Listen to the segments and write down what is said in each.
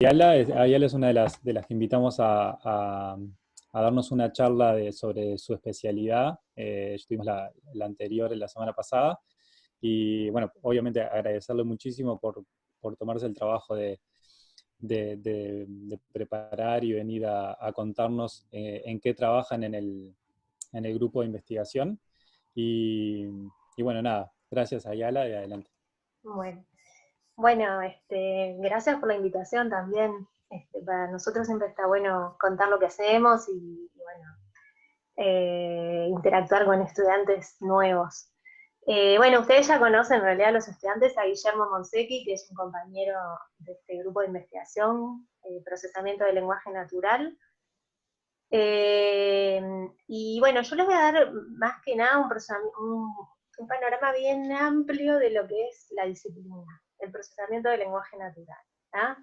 Ayala es una de las que invitamos a darnos una charla sobre su especialidad. Tuvimos la anterior la semana pasada. Y bueno, obviamente agradecerle muchísimo por tomarse el trabajo de preparar y venir a contarnos en qué trabajan en el grupo de investigación. Y, y bueno, nada, gracias Ayala y adelante. Bueno, bueno, gracias por la invitación también. Para nosotros siempre está bueno contar lo que hacemos y bueno, interactuar con estudiantes nuevos. Bueno, ustedes ya conocen en realidad a los estudiantes, a Guillermo Monsecchi, que es un compañero de este grupo de investigación, procesamiento de lenguaje natural. Eh, y bueno, yo les voy a dar más que nada un panorama bien amplio de lo que es la disciplina, el procesamiento del lenguaje natural. ¿Ah?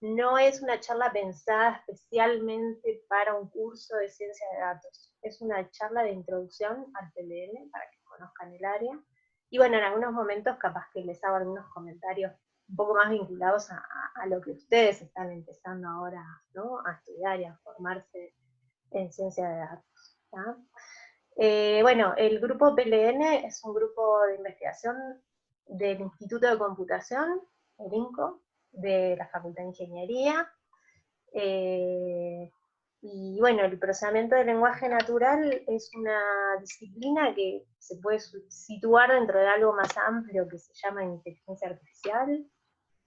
No es una charla pensada especialmente para un curso de ciencia de datos, es una charla de introducción al PLN para que conozcan el área. Y bueno, en algunos momentos capaz que les hago algunos comentarios un poco más vinculados a lo que ustedes están empezando ahora, ¿no?, a estudiar y a formarse en ciencia de datos. ¿Ya? Bueno, el grupo PLN es un grupo de investigación del Instituto de Computación, el INCO, de la Facultad de Ingeniería. Y bueno, el procesamiento del lenguaje natural es una disciplina que se puede situar dentro de algo más amplio que se llama inteligencia artificial,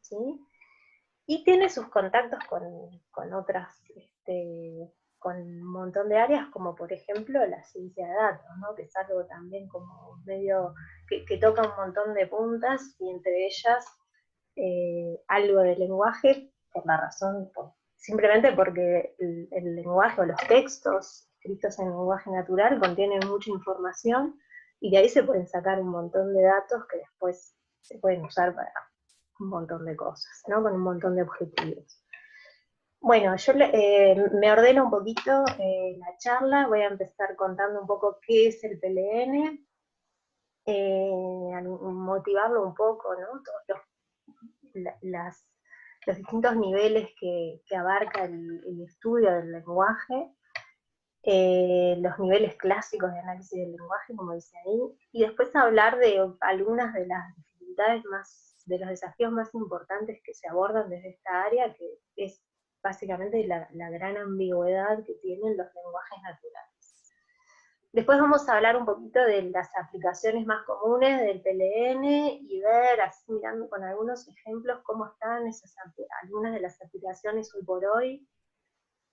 ¿sí? Y tiene sus contactos con otras, con un montón de áreas, como por ejemplo la ciencia de datos, ¿no?, que es algo también como medio, que toca un montón de puntas, y entre ellas algo de lenguaje, por la razón, simplemente porque el lenguaje o los textos escritos en lenguaje natural contienen mucha información, y de ahí se pueden sacar un montón de datos que después se pueden usar para un montón de cosas, ¿no?, con un montón de objetivos. Bueno, yo me ordeno un poquito la charla, voy a empezar contando un poco qué es el PLN, motivarlo un poco, ¿no?, todos los distintos niveles que abarca el estudio del lenguaje, los niveles clásicos de análisis del lenguaje, como dice ahí, y después hablar de algunas de las dificultades de los desafíos más importantes que se abordan desde esta área, que es básicamente la gran ambigüedad que tienen los lenguajes naturales. Después vamos a hablar un poquito de las aplicaciones más comunes del PLN y ver, así mirando con algunos ejemplos, cómo están algunas de las aplicaciones hoy por hoy.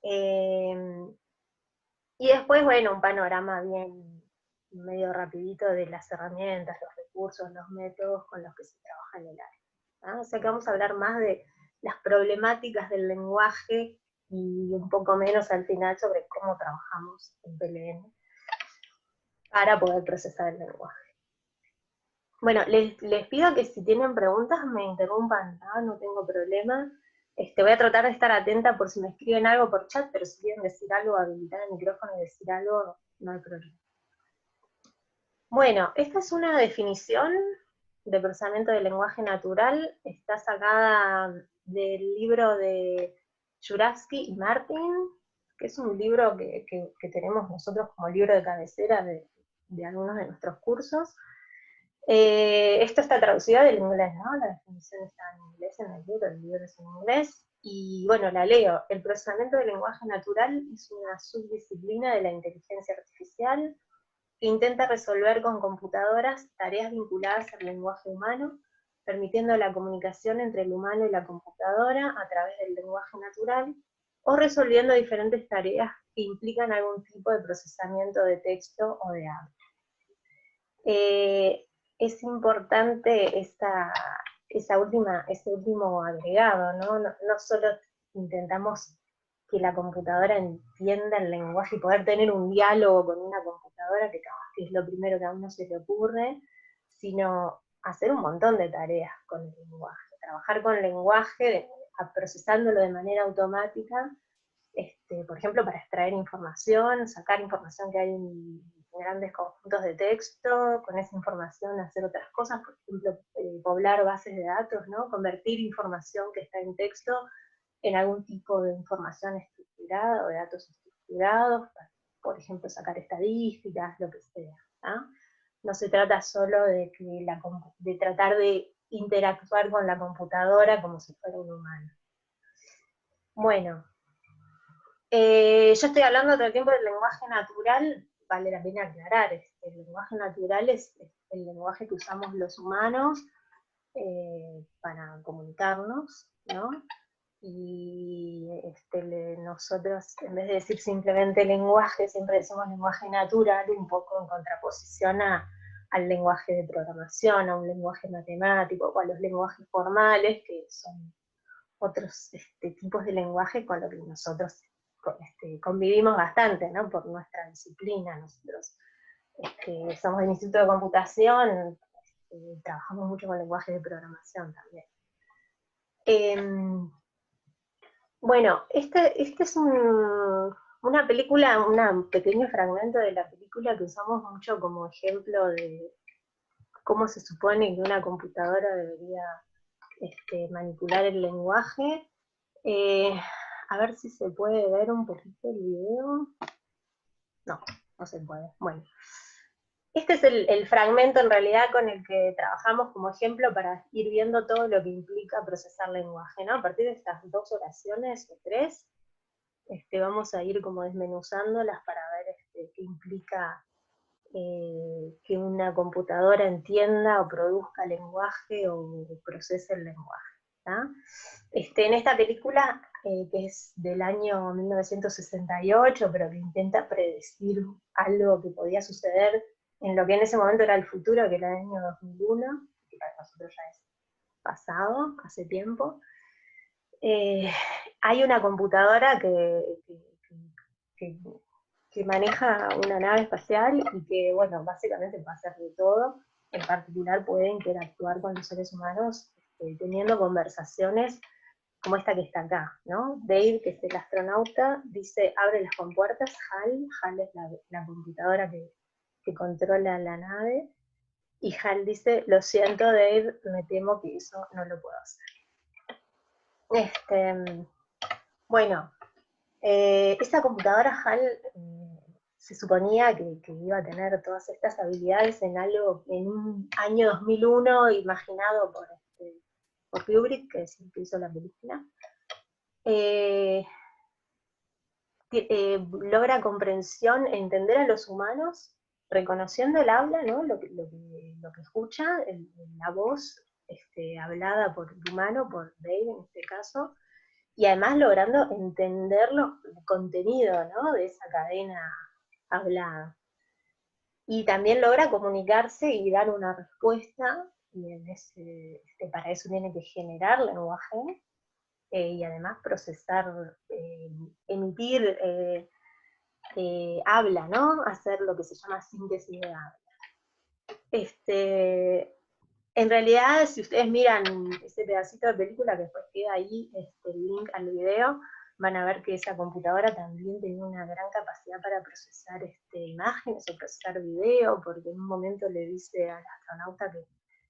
Y después, bueno, un panorama bien medio rapidito de las herramientas, los recursos, los métodos con los que se trabaja en el área. ¿Ah? O sea que vamos a hablar más de las problemáticas del lenguaje y un poco menos al final sobre cómo trabajamos en PLN para poder procesar el lenguaje. Bueno, les pido que si tienen preguntas me interrumpan, no tengo problema. Voy a tratar de estar atenta por si me escriben algo por chat, pero si quieren decir algo, habilitar el micrófono y decir algo, no hay problema. Bueno, esta es una definición de procesamiento del lenguaje natural, está sacada del libro de Jurafsky y Martin, que es un libro que tenemos nosotros como libro de cabecera de algunos de nuestros cursos. Esto está traducido del inglés, ¿no? La definición está en inglés en el libro es en inglés, y bueno, la leo. El procesamiento del lenguaje natural es una subdisciplina de la inteligencia artificial que intenta resolver con computadoras tareas vinculadas al lenguaje humano, permitiendo la comunicación entre el humano y la computadora a través del lenguaje natural, o resolviendo diferentes tareas que implican algún tipo de procesamiento de texto o de audio. Es importante ese último agregado, ¿no? No solo intentamos que la computadora entienda el lenguaje y poder tener un diálogo con una computadora, que es lo primero que a uno se le ocurre, sino hacer un montón de tareas con el lenguaje, trabajar con el lenguaje, procesándolo de manera automática, por ejemplo, para extraer información, sacar información que hay en grandes conjuntos de texto, con esa información hacer otras cosas, por ejemplo, poblar bases de datos, ¿no? Convertir información que está en texto en algún tipo de información estructurada o de datos estructurados, para, por ejemplo, sacar estadísticas, lo que sea. ¿Ah? No se trata solo de, de tratar de interactuar con la computadora como si fuera un humano. Bueno, yo estoy hablando todo el tiempo del lenguaje natural, vale la pena aclarar, el lenguaje natural es el lenguaje que usamos los humanos para comunicarnos, ¿no? Y nosotros, en vez de decir simplemente lenguaje, siempre decimos lenguaje natural, un poco en contraposición al lenguaje de programación, a un lenguaje matemático, o a los lenguajes formales, que son otros tipos de lenguaje con los que nosotros convivimos bastante, ¿no? Por nuestra disciplina. Nosotros somos del Instituto de Computación, trabajamos mucho con lenguaje de programación también. Bueno, este es una película, un pequeño fragmento de la película que usamos mucho como ejemplo de cómo se supone que una computadora debería manipular el lenguaje. A ver si se puede ver un poquito el video. No, no se puede. Bueno. Este es el fragmento en realidad con el que trabajamos como ejemplo para ir viendo todo lo que implica procesar lenguaje, ¿no? A partir de estas 2 oraciones o 3, vamos a ir como desmenuzándolas para ver qué implica que una computadora entienda o produzca lenguaje o procese el lenguaje. ¿tá? En esta película, que es del año 1968, pero que intenta predecir algo que podía suceder en lo que en ese momento era el futuro, que era el año 2001, que para nosotros ya es pasado, hace tiempo, hay una computadora que maneja una nave espacial y que, bueno, básicamente va a hacer de todo. En particular puede interactuar con los seres humanos teniendo conversaciones como esta que está acá, ¿no? Dave, que es el astronauta, dice, abre las compuertas. HAL es la computadora que controla la nave, y HAL dice, lo siento Dave, me temo que eso no lo puedo hacer. Bueno, esta computadora HAL se suponía que iba a tener todas estas habilidades en un año 2001 imaginado por Kubrick, que es el que hizo la película. Logra comprensión, entender a los humanos, reconociendo el habla, ¿no? lo que escucha, la voz hablada por el humano, por Dave en este caso, y además logrando entender el contenido, ¿no? de esa cadena hablada. Y también logra comunicarse y dar una respuesta, y para eso tiene que generar lenguaje, y además procesar, emitir habla, ¿no? Hacer lo que se llama síntesis de habla. En realidad, si ustedes miran ese pedacito de película que después queda ahí, el link al video, van a ver que esa computadora también tenía una gran capacidad para procesar imágenes o procesar video, porque en un momento le dice al astronauta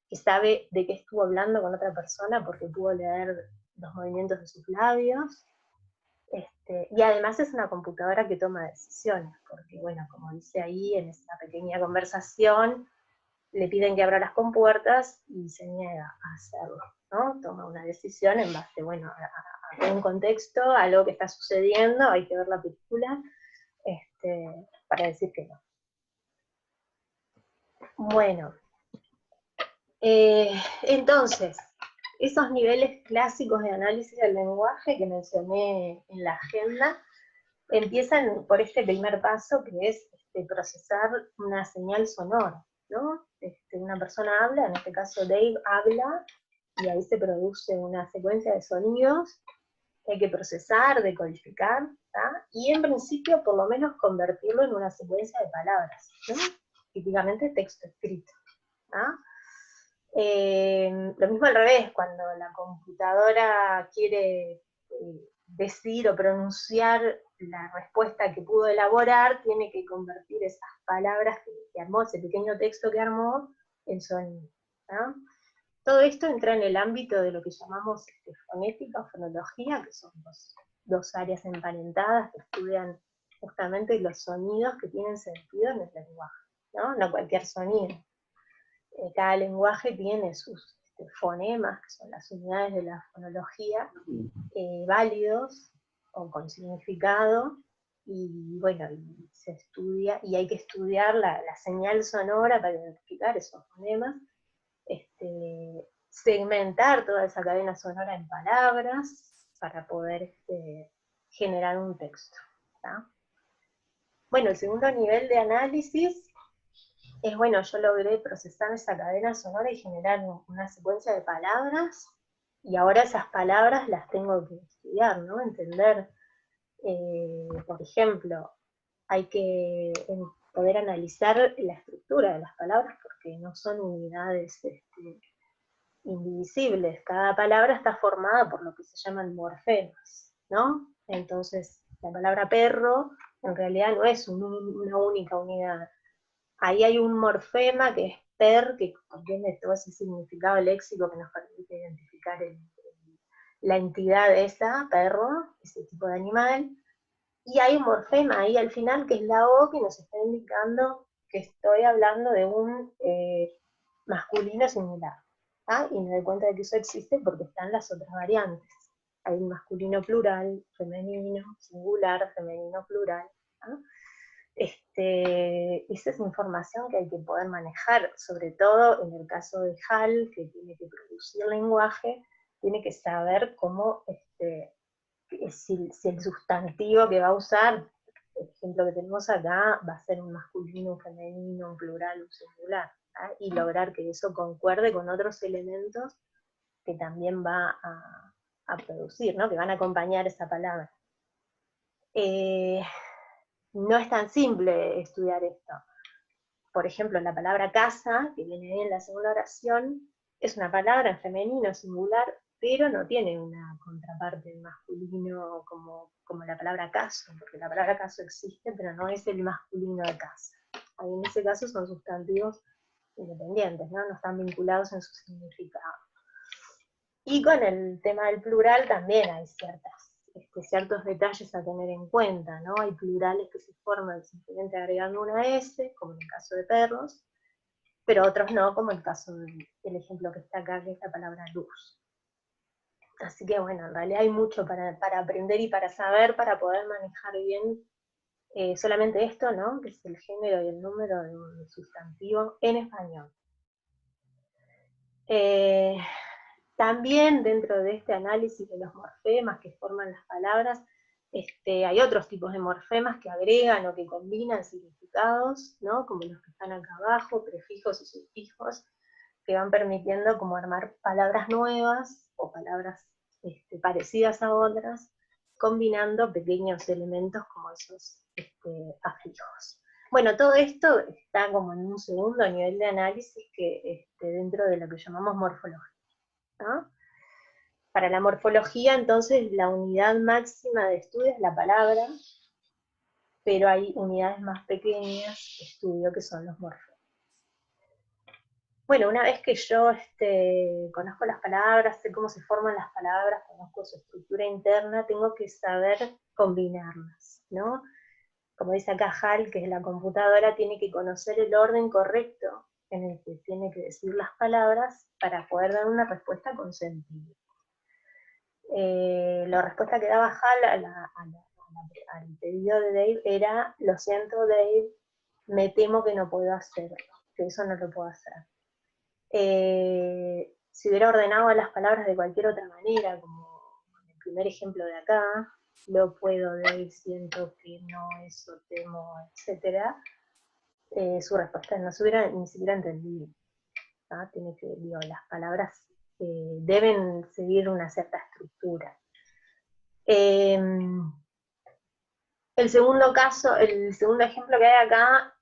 que sabe de qué estuvo hablando con otra persona porque pudo leer los movimientos de sus labios. Y además es una computadora que toma decisiones, porque bueno, como dice ahí en esa pequeña conversación, le piden que abra las compuertas y se niega a hacerlo, ¿no? Toma una decisión en base, bueno, a un contexto, a algo que está sucediendo, hay que ver la película, para decir que no. Bueno, entonces, esos niveles clásicos de análisis del lenguaje que mencioné en la agenda, empiezan por este primer paso, que es procesar una señal sonora, ¿no? Una persona habla, en este caso Dave habla, y ahí se produce una secuencia de sonidos que hay que procesar, decodificar, ¿tá? Y en principio por lo menos convertirlo en una secuencia de palabras, ¿no? Típicamente texto escrito, ¿tá? Lo mismo al revés, cuando la computadora quiere decir o pronunciar la respuesta que pudo elaborar, tiene que convertir esas palabras que armó, ese pequeño texto que armó, en sonido. ¿no? Todo esto entra en el ámbito de lo que llamamos fonética o fonología, que son dos áreas emparentadas que estudian justamente los sonidos que tienen sentido en el lenguaje, ¿no? No cualquier sonido. Cada lenguaje tiene sus fonemas, que son las unidades de la fonología, válidos o con significado, y bueno, y se estudia, y hay que estudiar la señal sonora para identificar esos fonemas, segmentar toda esa cadena sonora en palabras para poder generar un texto, ¿tá? Bueno, el segundo nivel de análisis es, bueno, yo logré procesar esa cadena sonora y generar una secuencia de palabras, y ahora esas palabras las tengo que estudiar, ¿no? Entender, por ejemplo, hay que poder analizar la estructura de las palabras, porque no son unidades indivisibles. Cada palabra está formada por lo que se llaman morfemas, ¿no? Entonces, la palabra perro en realidad no es una única unidad. Ahí hay un morfema que es per, que contiene todo ese significado léxico que nos permite identificar la entidad de esa, perro, ese tipo de animal. Y hay un morfema ahí al final, que es la O, que nos está indicando que estoy hablando de un masculino singular. ¿Ah? Y me doy cuenta de que eso existe porque están las otras variantes. Hay un masculino plural, femenino, singular, femenino plural. ¿Ah? Esa es información que hay que poder manejar, sobre todo en el caso de HAL, que tiene que producir lenguaje, tiene que saber cómo, si el sustantivo que va a usar, el ejemplo que tenemos acá, va a ser un masculino, un femenino, un plural, un singular, ¿ah? Y lograr que eso concuerde con otros elementos que también va a producir, ¿no? Que van a acompañar esa palabra. No es tan simple estudiar esto. Por ejemplo, la palabra casa, que viene en la segunda oración, es una palabra en femenino singular, pero no tiene una contraparte en masculino como la palabra caso, porque la palabra caso existe, pero no es el masculino de casa. Ahí en ese caso son sustantivos independientes, ¿no? No están vinculados en su significado. Y con el tema del plural también hay ciertos detalles a tener en cuenta, ¿no? Hay plurales que se forman simplemente agregando una S, como en el caso de perros, pero otros no, como el caso del ejemplo que está acá, que es la palabra luz. Así que bueno, en realidad hay mucho para aprender y para saber, para poder manejar bien solamente esto, ¿no? Que es el género y el número de un sustantivo en español. También dentro de este análisis de los morfemas que forman las palabras, hay otros tipos de morfemas que agregan o que combinan significados, ¿no? Como los que están acá abajo, prefijos y sufijos, que van permitiendo como armar palabras nuevas o palabras parecidas a otras, combinando pequeños elementos como esos afijos. Bueno, todo esto está como en un segundo nivel de análisis que dentro de lo que llamamos morfología, ¿no? Para la morfología, entonces, la unidad máxima de estudio es la palabra, pero hay unidades más pequeñas de estudio que son los morfemas. Bueno, una vez que yo conozco las palabras, sé cómo se forman las palabras, conozco su estructura interna, tengo que saber combinarlas, ¿no? Como dice acá Hal, que es la computadora, tiene que conocer el orden correcto en el que tiene que decir las palabras para poder dar una respuesta con sentido. La respuesta que daba Hal al pedido de Dave era: lo siento Dave, me temo que no puedo hacerlo, que eso no lo puedo hacer. Si hubiera ordenado las palabras de cualquier otra manera, como en el primer ejemplo de acá, lo puedo, Dave, siento que no, eso, temo, etc., su respuesta no se hubiera ni siquiera entendido. ¿Ah? Tiene que, las palabras deben seguir una cierta estructura. El segundo ejemplo que hay acá,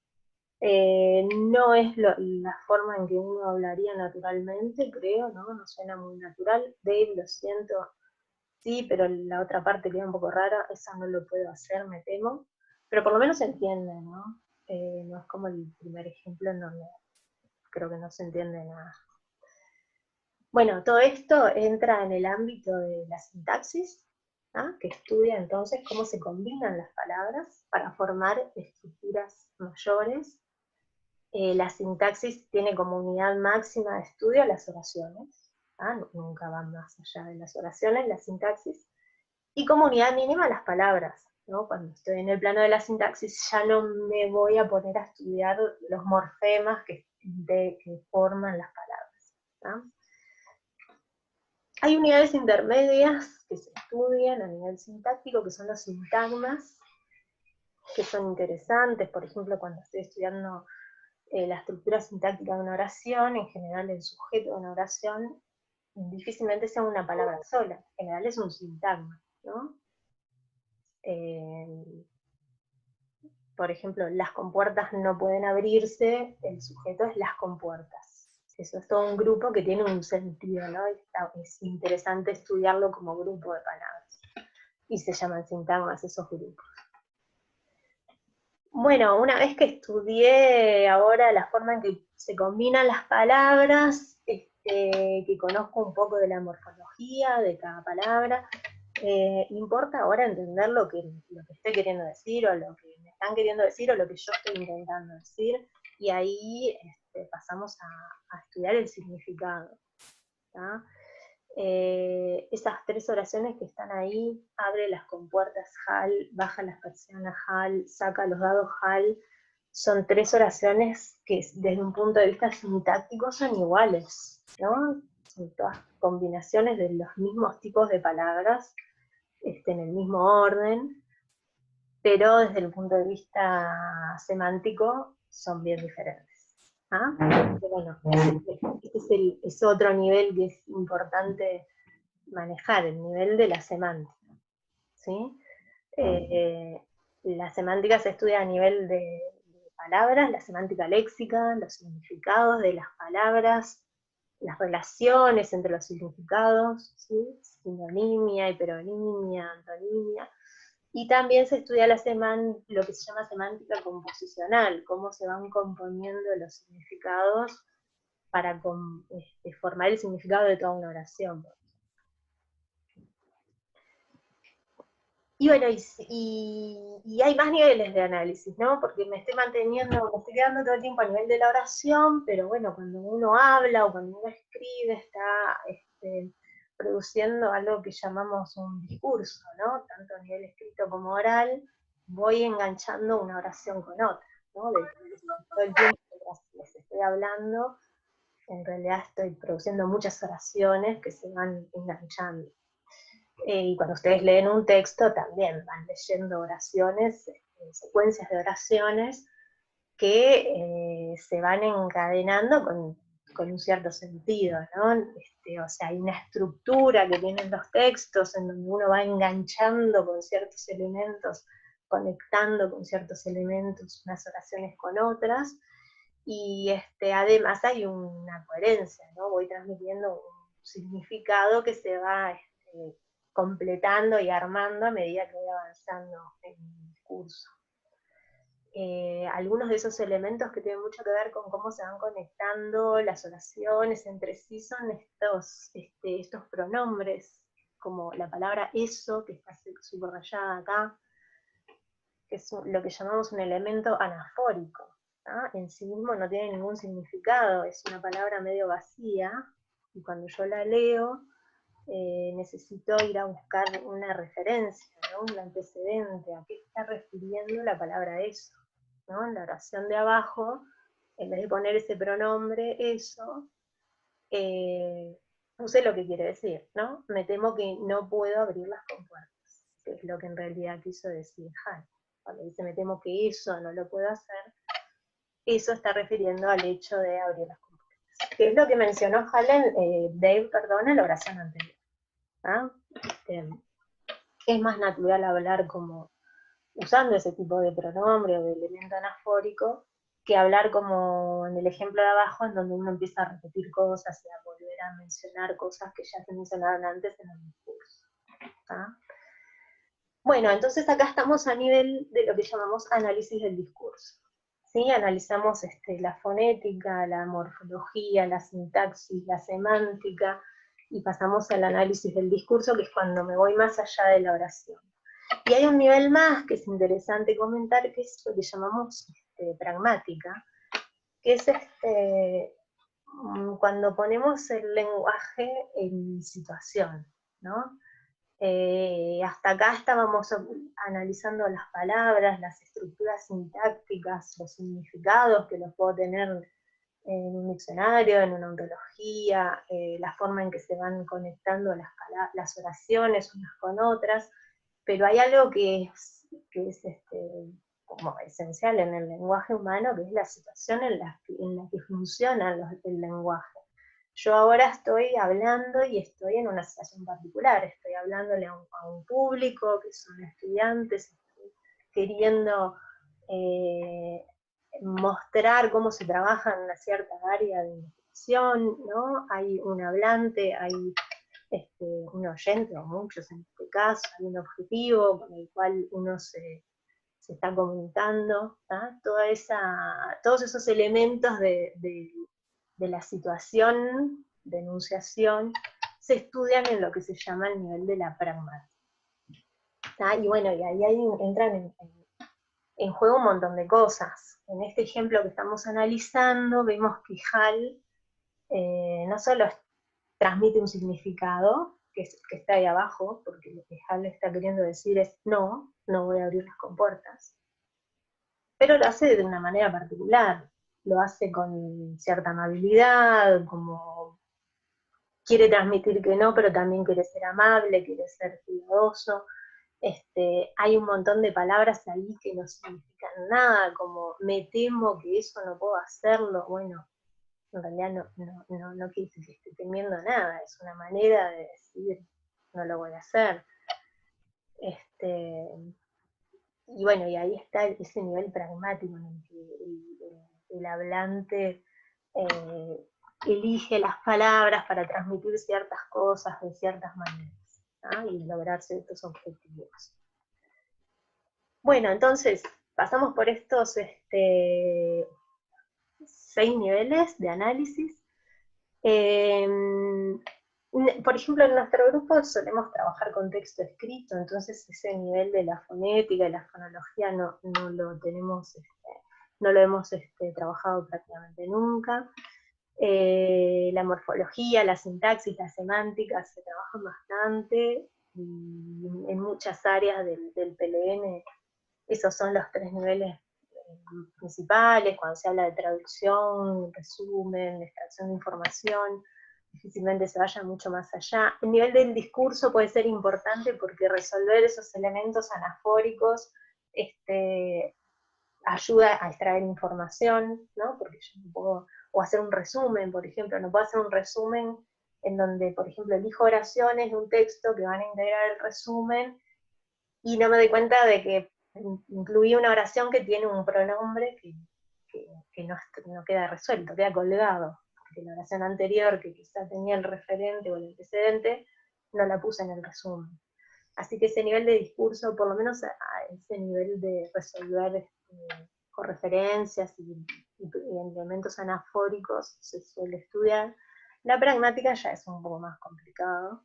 no es la forma en que uno hablaría naturalmente, creo, ¿no? No suena muy natural. Dave, lo siento, sí, pero la otra parte queda un poco rara, esa no lo puedo hacer, me temo. Pero por lo menos se entiende, ¿no? No es como el primer ejemplo en donde creo que no se entiende nada. Bueno, todo esto entra en el ámbito de la sintaxis, ¿ah? Que estudia entonces cómo se combinan las palabras para formar estructuras mayores. La sintaxis tiene como unidad máxima de estudio las oraciones, ¿ah? Nunca van más allá de las oraciones, la sintaxis, y como unidad mínima las palabras, ¿no? Cuando estoy en el plano de la sintaxis ya no me voy a poner a estudiar los morfemas que forman las palabras, ¿no? Hay unidades intermedias que se estudian a nivel sintáctico, que son los sintagmas, que son interesantes. Por ejemplo, cuando estoy estudiando la estructura sintáctica de una oración, en general el sujeto de una oración difícilmente sea una palabra sola, en general es un sintagma, ¿no? Por ejemplo, las compuertas no pueden abrirse, el sujeto es las compuertas. Eso es todo un grupo que tiene un sentido, ¿no? Es interesante estudiarlo como grupo de palabras. Y se llaman sintagmas esos grupos. Bueno, una vez que estudié ahora la forma en que se combinan las palabras, que conozco un poco de la morfología de cada palabra, importa ahora entender lo que estoy queriendo decir, o lo que me están queriendo decir, o lo que yo estoy intentando decir, y ahí pasamos a estudiar el significado. ¿tá? Esas 3 oraciones que están ahí, abre las compuertas Hal, baja las persianas Hal, saca los dados Hal, son 3 oraciones que desde un punto de vista sintáctico son iguales, ¿no? Son todas combinaciones de los mismos tipos de palabras, en el mismo orden, pero desde el punto de vista semántico son bien diferentes. ¿Ah? Bueno, este es otro nivel que es importante manejar, el nivel de la semántica. ¿Sí? La semántica se estudia a nivel de palabras, la semántica léxica, los significados de las palabras, las relaciones entre los significados, ¿sí? Sinonimia, hiperonimia, antonimia. Y también se estudia lo que se llama semántica composicional, cómo se van componiendo los significados para formar el significado de toda una oración. Y bueno, y hay más niveles de análisis, ¿no? Porque me estoy quedando todo el tiempo a nivel de la oración, pero bueno, cuando uno habla o cuando uno escribe, está produciendo algo que llamamos un discurso, ¿no? Tanto a nivel escrito como oral, voy enganchando una oración con otra, ¿no? Todo el tiempo que les estoy hablando, en realidad estoy produciendo muchas oraciones que se van enganchando. Y cuando ustedes leen un texto también van leyendo oraciones, secuencias de oraciones que se van encadenando con un cierto sentido, ¿no? O sea, hay una estructura que tienen los textos en donde uno va enganchando con ciertos elementos, conectando con ciertos elementos unas oraciones con otras, y además hay una coherencia, ¿no? Voy transmitiendo un significado que se va completando y armando a medida que voy avanzando en mi discurso. Algunos de esos elementos que tienen mucho que ver con cómo se van conectando las oraciones entre sí son estos pronombres, como la palabra eso, que está subrayada acá, que es lo que llamamos un elemento anafórico. ¿Ah? En sí mismo no tiene ningún significado, es una palabra medio vacía, y cuando yo la leo, necesito ir a buscar una referencia, ¿no? Un antecedente, a qué está refiriendo la palabra eso. ¿no? En la oración de abajo, en vez de poner ese pronombre eso, puse lo que quiere decir, ¿no? Me temo que no puedo abrir las compuertas, que es lo que en realidad quiso decir Han. Cuando dice me temo que eso no lo puedo hacer, eso está refiriendo al hecho de abrir las compuertas, que es lo que mencionó Dave, en la oración anterior. ¿Ah? Es más natural hablar como usando ese tipo de pronombre o de elemento anafórico que hablar como en el ejemplo de abajo, en donde uno empieza a repetir cosas y a volver a mencionar cosas que ya se mencionaron antes en el discurso. ¿Ah? Bueno, entonces acá estamos a nivel de lo que llamamos análisis del discurso. ¿sí? Analizamos la fonética, la morfología, la sintaxis, la semántica, y pasamos al análisis del discurso, que es cuando me voy más allá de la oración. Y hay un nivel más que es interesante comentar, que es lo que llamamos pragmática, que es cuando ponemos el lenguaje en situación, ¿no? Hasta acá estábamos analizando las palabras, las estructuras sintácticas, los significados que los puedo tener en un diccionario, en una ontología, la forma en que se van conectando las oraciones unas con otras, pero hay algo que es como esencial en el lenguaje humano, que es la situación en la que funciona el lenguaje. Yo ahora estoy hablando y estoy en una situación particular, estoy hablándole a un público que son estudiantes, estoy queriendo mostrar cómo se trabaja en una cierta área de investigación, ¿no? Hay un hablante, hay un oyente, o muchos en este caso, hay un objetivo con el cual uno se está comunicando, ¿tá? Todos esos elementos de la situación de enunciación se estudian en lo que se llama el nivel de la pragmática. Y bueno, y ahí entran en juego un montón de cosas. En este ejemplo que estamos analizando, vemos que Hall no solo transmite un significado, que es el que está ahí abajo, porque lo que Hall está queriendo decir es no voy a abrir las compuertas, pero lo hace de una manera particular, lo hace con cierta amabilidad, como quiere transmitir que no, pero también quiere ser amable, quiere ser cuidadoso. Hay un montón de palabras ahí que no significan nada, como me temo que eso no puedo hacerlo. Bueno, en realidad no quiere decir que esté temiendo nada, es una manera de decir no lo voy a hacer. Y bueno, y ahí está ese nivel pragmático en el que el hablante elige las palabras para transmitir ciertas cosas de ciertas maneras, ¿ah? Y lograr ciertos objetivos. Bueno, entonces pasamos por estos 6 niveles de análisis. Por ejemplo, en nuestro grupo solemos trabajar con texto escrito, entonces ese nivel de la fonética y la fonología no lo tenemos, no lo hemos trabajado prácticamente nunca. La morfología, la sintaxis, la semántica se trabajan bastante, y en muchas áreas del PLN esos son los 3 niveles principales, cuando se habla de traducción, resumen, extracción de información, difícilmente se vaya mucho más allá. El nivel del discurso puede ser importante porque resolver esos elementos anafóricos ayuda a extraer información, ¿no? Porque yo no puedo, o hacer un resumen, por ejemplo, no puedo hacer un resumen en donde, por ejemplo, elijo oraciones de un texto que van a integrar el resumen y no me doy cuenta de que incluí una oración que tiene un pronombre que no queda resuelto, queda colgado, porque la oración anterior, que quizá tenía el referente o el antecedente, no la puse en el resumen. Así que ese nivel de discurso, por lo menos a ese nivel de resolver con referencias y elementos anafóricos, se suele estudiar. La pragmática ya es un poco más complicado.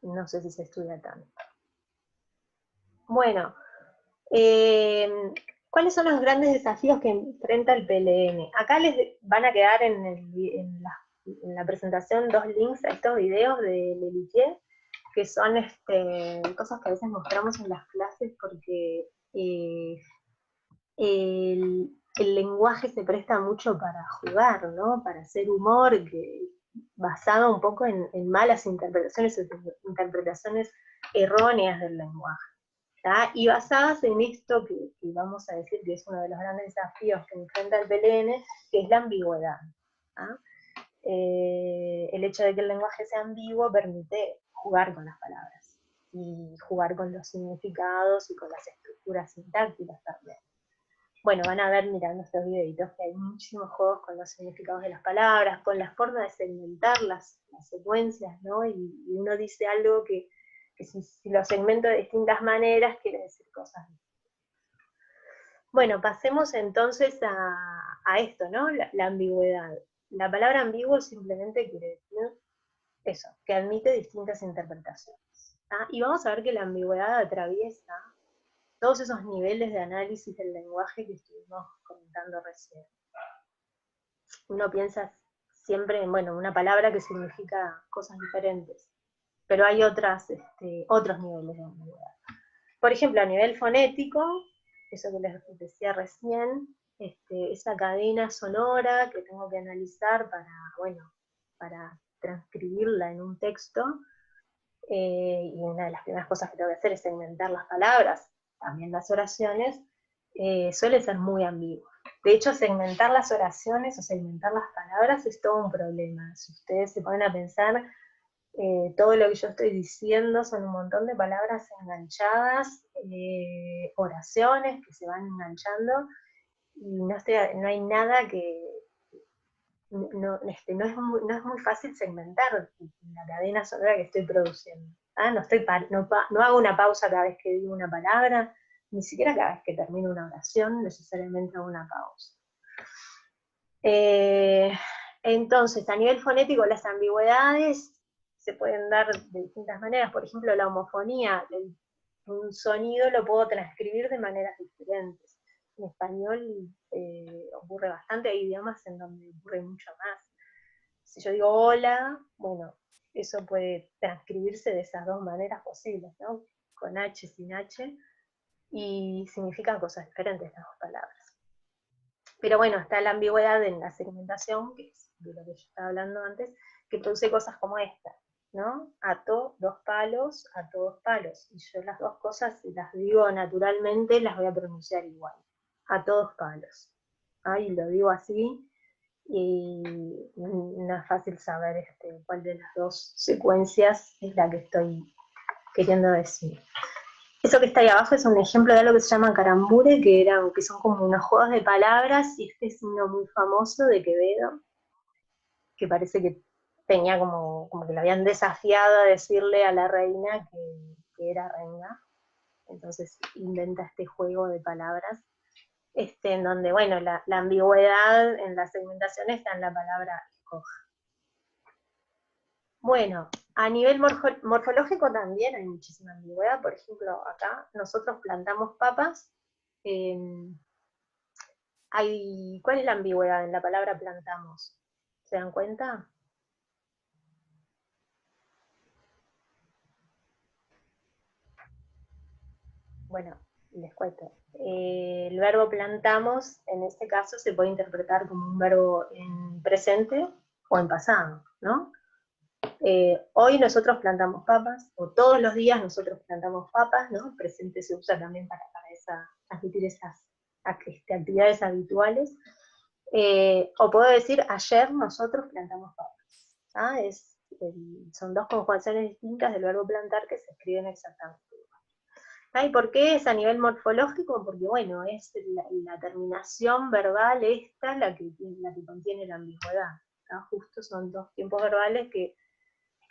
No sé si se estudia tanto. Bueno, ¿cuáles son los grandes desafíos que enfrenta el PLN? Acá les van a quedar en la presentación 2 links a estos videos de Lelutier, que son cosas que a veces mostramos en las clases porque el lenguaje se presta mucho para jugar, ¿no? Para hacer humor, basado un poco en malas interpretaciones erróneas del lenguaje. ¿tá? Y basadas en esto que vamos a decir que es uno de los grandes desafíos que enfrenta el PLN, que es la ambigüedad. El hecho de que el lenguaje sea ambiguo permite jugar con las palabras, y jugar con los significados y con las estructuras sintácticas también. Bueno, van a ver mirando estos videitos que hay muchísimos juegos con los significados de las palabras, con las formas de segmentar las secuencias, ¿no? Y uno dice algo que si lo segmento de distintas maneras quiere decir cosas distintas. Bueno, pasemos entonces a esto, ¿no? La ambigüedad. La palabra ambiguo simplemente quiere decir eso, que admite distintas interpretaciones. ¿Ah? Y vamos a ver que la ambigüedad atraviesa todos esos niveles de análisis del lenguaje que estuvimos comentando recién. Uno piensa siempre en, bueno, una palabra que significa cosas diferentes, pero hay otros niveles de ambigüedad. Por ejemplo, a nivel fonético, eso que les decía recién, esa cadena sonora que tengo que analizar para transcribirla en un texto, y una de las primeras cosas que tengo que hacer es segmentar las palabras, también las oraciones, suele ser muy ambiguo. De hecho, segmentar las oraciones o segmentar las palabras es todo un problema. Si ustedes se ponen a pensar, todo lo que yo estoy diciendo son un montón de palabras enganchadas, oraciones que se van enganchando, y no hay nada que, no es muy fácil segmentar la cadena sonora que estoy produciendo. ¿Ah? No hago una pausa cada vez que digo una palabra, ni siquiera cada vez que termino una oración necesariamente hago una pausa. Entonces, a nivel fonético, las ambigüedades se pueden dar de distintas maneras. Por ejemplo, la homofonía, un sonido lo puedo transcribir de maneras diferentes. En español ocurre bastante, hay idiomas en donde ocurre mucho más. Si yo digo hola, bueno, eso puede transcribirse de esas dos maneras posibles, ¿no? Con H, sin H, y significan cosas diferentes las dos palabras. Pero bueno, está la ambigüedad en la segmentación, que es de lo que yo estaba hablando antes, que produce cosas como esta, ¿no? Ató dos palos, ató dos palos. Y yo las dos cosas, si las digo naturalmente, las voy a pronunciar igual. Ató dos palos. Y lo digo así, y no es fácil saber cuál de las dos secuencias es la que estoy queriendo decir. Eso que está ahí abajo es un ejemplo de algo que se llama carambure, que son como unos juegos de palabras, y este signo muy famoso de Quevedo, que parece que tenía como que le habían desafiado a decirle a la reina que era reina. Entonces inventa este juego de palabras, en donde, bueno, la ambigüedad en la segmentación está en la palabra escoja. Bueno, a nivel morfológico también hay muchísima ambigüedad. Por ejemplo, acá nosotros plantamos papas. ¿Cuál es la ambigüedad en la palabra plantamos? ¿Se dan cuenta? Bueno, les cuento. El verbo plantamos, en este caso, se puede interpretar como un verbo en presente o en pasado, ¿no? Hoy nosotros plantamos papas, o todos los días nosotros plantamos papas, ¿no? El presente se usa también para transmitir esas actividades habituales. O puedo decir, ayer nosotros plantamos papas. ¿Ah? Son dos conjugaciones distintas del verbo plantar que se escriben exactamente igual. ¿Ah? ¿Y por qué es a nivel morfológico? Porque, bueno, es la terminación verbal esta la que contiene la ambigüedad. ¿Ah? Justo son dos tiempos verbales que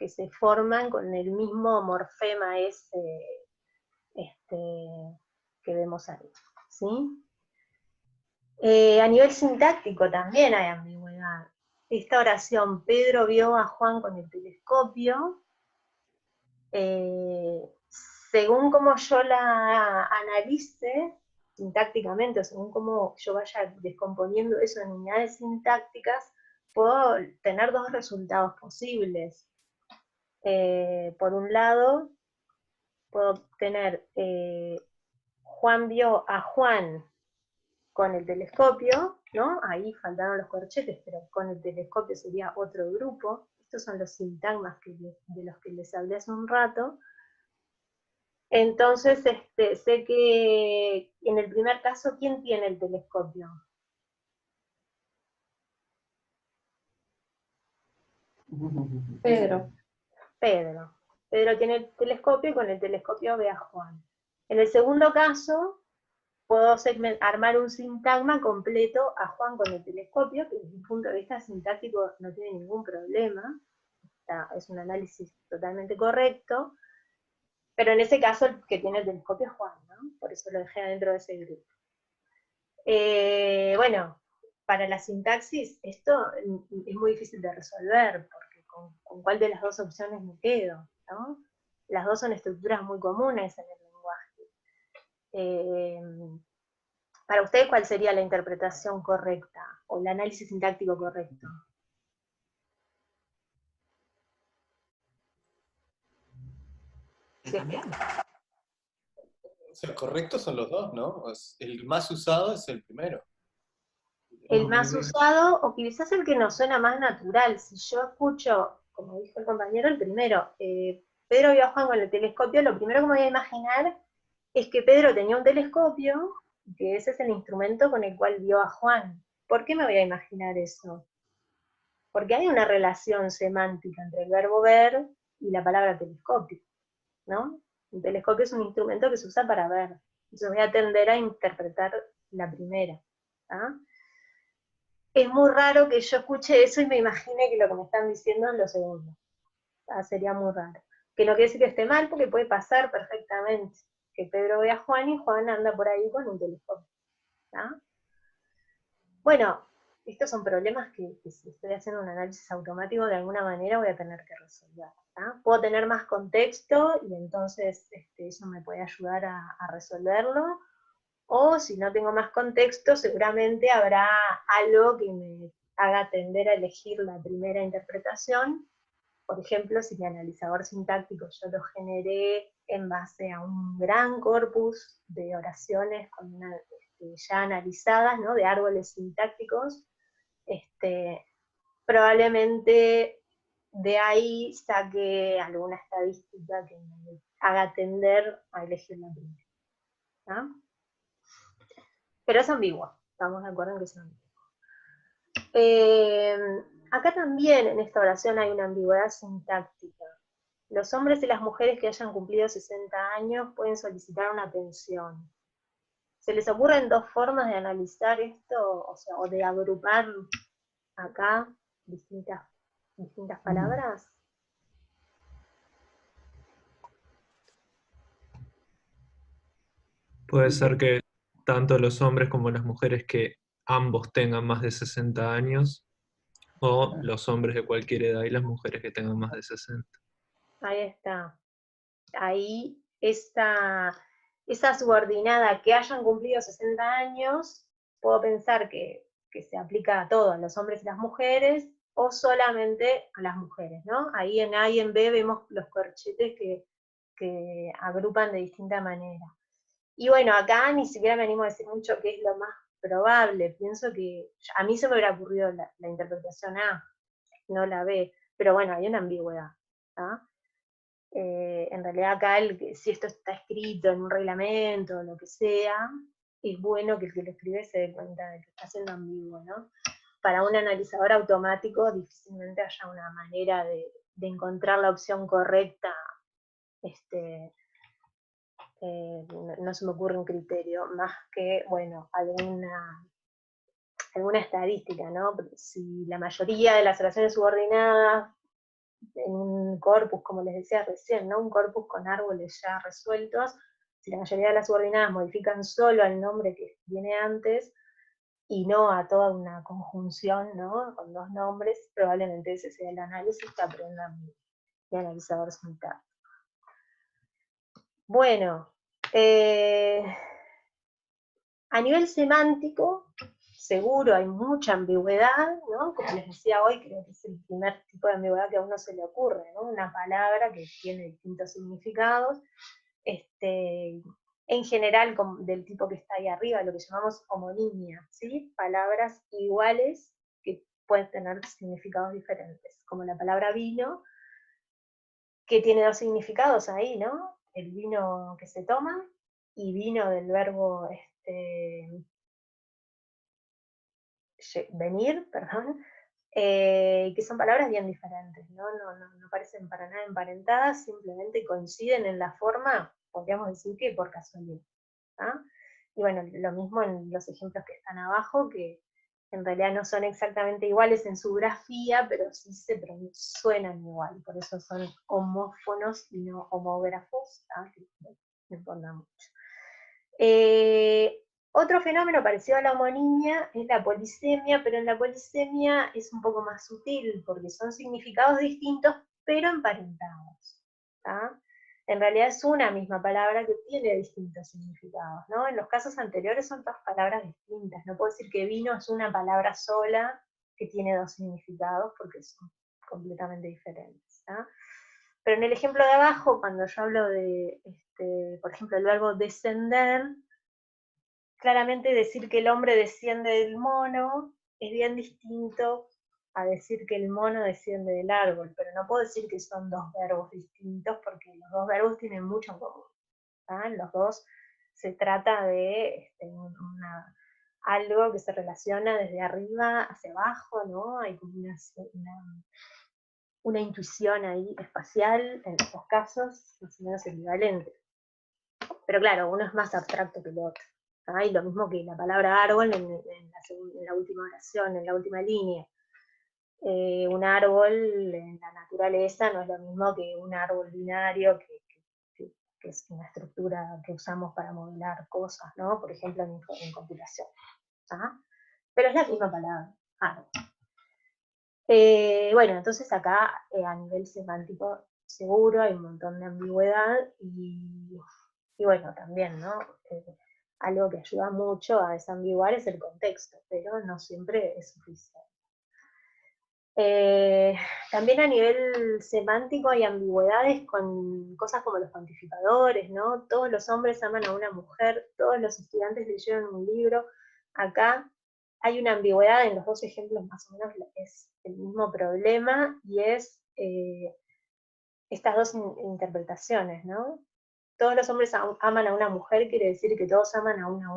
se forman con el mismo morfema que vemos ahí. ¿Sí? A nivel sintáctico también hay ambigüedad. Esta oración, Pedro vio a Juan con el telescopio, según como yo la analice sintácticamente, o según como yo vaya descomponiendo eso en unidades sintácticas, puedo tener dos resultados posibles. Por un lado, puedo tener Juan vio a Juan con el telescopio, ¿no? Ahí faltaron los corchetes, pero con el telescopio sería otro grupo. Estos son los sintagmas de los que les hablé hace un rato. Entonces, sé que en el primer caso, ¿quién tiene el telescopio? Pedro. Pedro. Pedro tiene el telescopio y con el telescopio ve a Juan. En el segundo caso, puedo armar un sintagma completo a Juan con el telescopio, que desde un punto de vista sintáctico no tiene ningún problema. Es un análisis totalmente correcto, pero en ese caso el que tiene el telescopio es Juan, ¿no? Por eso lo dejé dentro de ese grupo. Bueno, para la sintaxis esto es muy difícil de resolver, porque con cuál de las dos opciones me quedo, ¿no? Las dos son estructuras muy comunes en el lenguaje. Para ustedes, ¿cuál sería la interpretación correcta o el análisis sintáctico correcto? Sí. O sea, correctos son los dos, ¿no? El más usado es el primero. El más usado, o quizás el que nos suena más natural. Si yo escucho, como dijo el compañero, el primero, Pedro vio a Juan con el telescopio, lo primero que me voy a imaginar es que Pedro tenía un telescopio, que ese es el instrumento con el cual vio a Juan. ¿Por qué me voy a imaginar eso? Porque hay una relación semántica entre el verbo ver y la palabra telescopio, ¿no? Un telescopio es un instrumento que se usa para ver. Entonces voy a tender a interpretar la primera. ¿Ah? Es muy raro que yo escuche eso y me imagine que lo que me están diciendo es lo segundo. Sería muy raro. Que no quiere decir que esté mal, porque puede pasar perfectamente. Que Pedro ve a Juan y Juan anda por ahí con un telescopio. ¿Ah? Bueno, estos son problemas que si estoy haciendo un análisis automático, de alguna manera voy a tener que resolver. Puedo tener más contexto y entonces eso me puede ayudar a resolverlo, o si no tengo más contexto, seguramente habrá algo que me haga tender a elegir la primera interpretación. Por ejemplo, si mi analizador sintáctico yo lo generé en base a un gran corpus de oraciones ya analizadas, ¿no? De árboles sintácticos, probablemente de ahí saque alguna estadística que me haga tender a elegir la primera. ¿No? Pero es ambiguo, estamos de acuerdo en que es ambiguo. Acá también en esta oración hay una ambigüedad sintáctica. Los hombres y las mujeres que hayan cumplido 60 años pueden solicitar una pensión. ¿Se les ocurren dos formas de analizar esto, o sea, o de agrupar acá distintas palabras? Puede ser que tanto los hombres como las mujeres que ambos tengan más de 60 años, o los hombres de cualquier edad y las mujeres que tengan más de 60. Ahí está. Ahí esa subordinada que hayan cumplido 60 años, puedo pensar que se aplica a todos, a los hombres y las mujeres, o solamente a las mujeres, ¿no? Ahí en A y en B vemos los corchetes que agrupan de distinta manera. Y bueno, acá ni siquiera me animo a decir mucho qué es lo más probable. Pienso que a mí se me hubiera ocurrido la interpretación A, no la B, pero bueno, hay una ambigüedad. ¿Ah? En realidad acá, si esto está escrito en un reglamento o lo que sea, es bueno que el que lo escribe se dé cuenta de que está siendo ambiguo, ¿no? Para un analizador automático difícilmente haya una manera de encontrar la opción correcta. No se me ocurre un criterio más que, bueno, alguna estadística, ¿no? Si la mayoría de las oraciones subordinadas en un corpus, como les decía recién, ¿no? Un corpus con árboles ya resueltos, si la mayoría de las subordinadas modifican solo al nombre que viene antes y no a toda una conjunción, ¿no? Con dos nombres, probablemente ese sea el análisis que aprendan mi analizador sintáctico. Bueno, a nivel semántico, seguro hay mucha ambigüedad, ¿no? Como les decía hoy, creo que es el primer tipo de ambigüedad que a uno se le ocurre, ¿no? Una palabra que tiene distintos significados, en general del tipo que está ahí arriba, lo que llamamos homonimia, ¿sí? Palabras iguales que pueden tener significados diferentes, como la palabra vino, que tiene dos significados ahí, ¿no? El vino que se toma y vino del verbo venir, perdón, que son palabras bien diferentes, ¿no? No parecen para nada emparentadas, simplemente coinciden en la forma, podríamos decir que por casualidad. ¿Ah? Y bueno, lo mismo en los ejemplos que están abajo, que en realidad no son exactamente iguales en su grafía, pero sí suenan igual, por eso son homófonos y no homógrafos, ¿ah? Que no importa mucho. Otro fenómeno parecido a la homonimia es la polisemia, pero en la polisemia es un poco más sutil, porque son significados distintos, pero emparentados. ¿Tá? En realidad es una misma palabra que tiene distintos significados, ¿no? En los casos anteriores son dos palabras distintas. No puedo decir que vino es una palabra sola que tiene dos significados, porque son completamente diferentes. ¿Tá? Pero en el ejemplo de abajo, cuando yo hablo de, por ejemplo, el verbo descender, claramente decir que el hombre desciende del mono es bien distinto a decir que el mono desciende del árbol, pero no puedo decir que son dos verbos distintos porque los dos verbos tienen mucho en común. ¿tá? Los dos se trata de algo que se relaciona desde arriba hacia abajo, ¿no? Hay como una intuición ahí espacial en los dos casos, más o menos equivalente. Pero claro, uno es más abstracto que el otro. Y lo mismo que la palabra árbol en la última oración, en la última línea. Un árbol en la naturaleza no es lo mismo que un árbol binario, que es una estructura que usamos para modelar cosas, ¿no? Por ejemplo, en computación. Pero es la misma palabra, árbol. Bueno, entonces acá a nivel semántico seguro hay un montón de ambigüedad y bueno, también, ¿no? Algo que ayuda mucho a desambiguar es el contexto, pero no siempre es suficiente. También a nivel semántico hay ambigüedades con cosas como los cuantificadores, ¿no? Todos los hombres aman a una mujer, todos los estudiantes leyeron un libro. Acá hay una ambigüedad en los dos ejemplos, más o menos es el mismo problema, y es estas dos interpretaciones, ¿no? Todos los hombres aman a una mujer, quiere decir que todos aman a una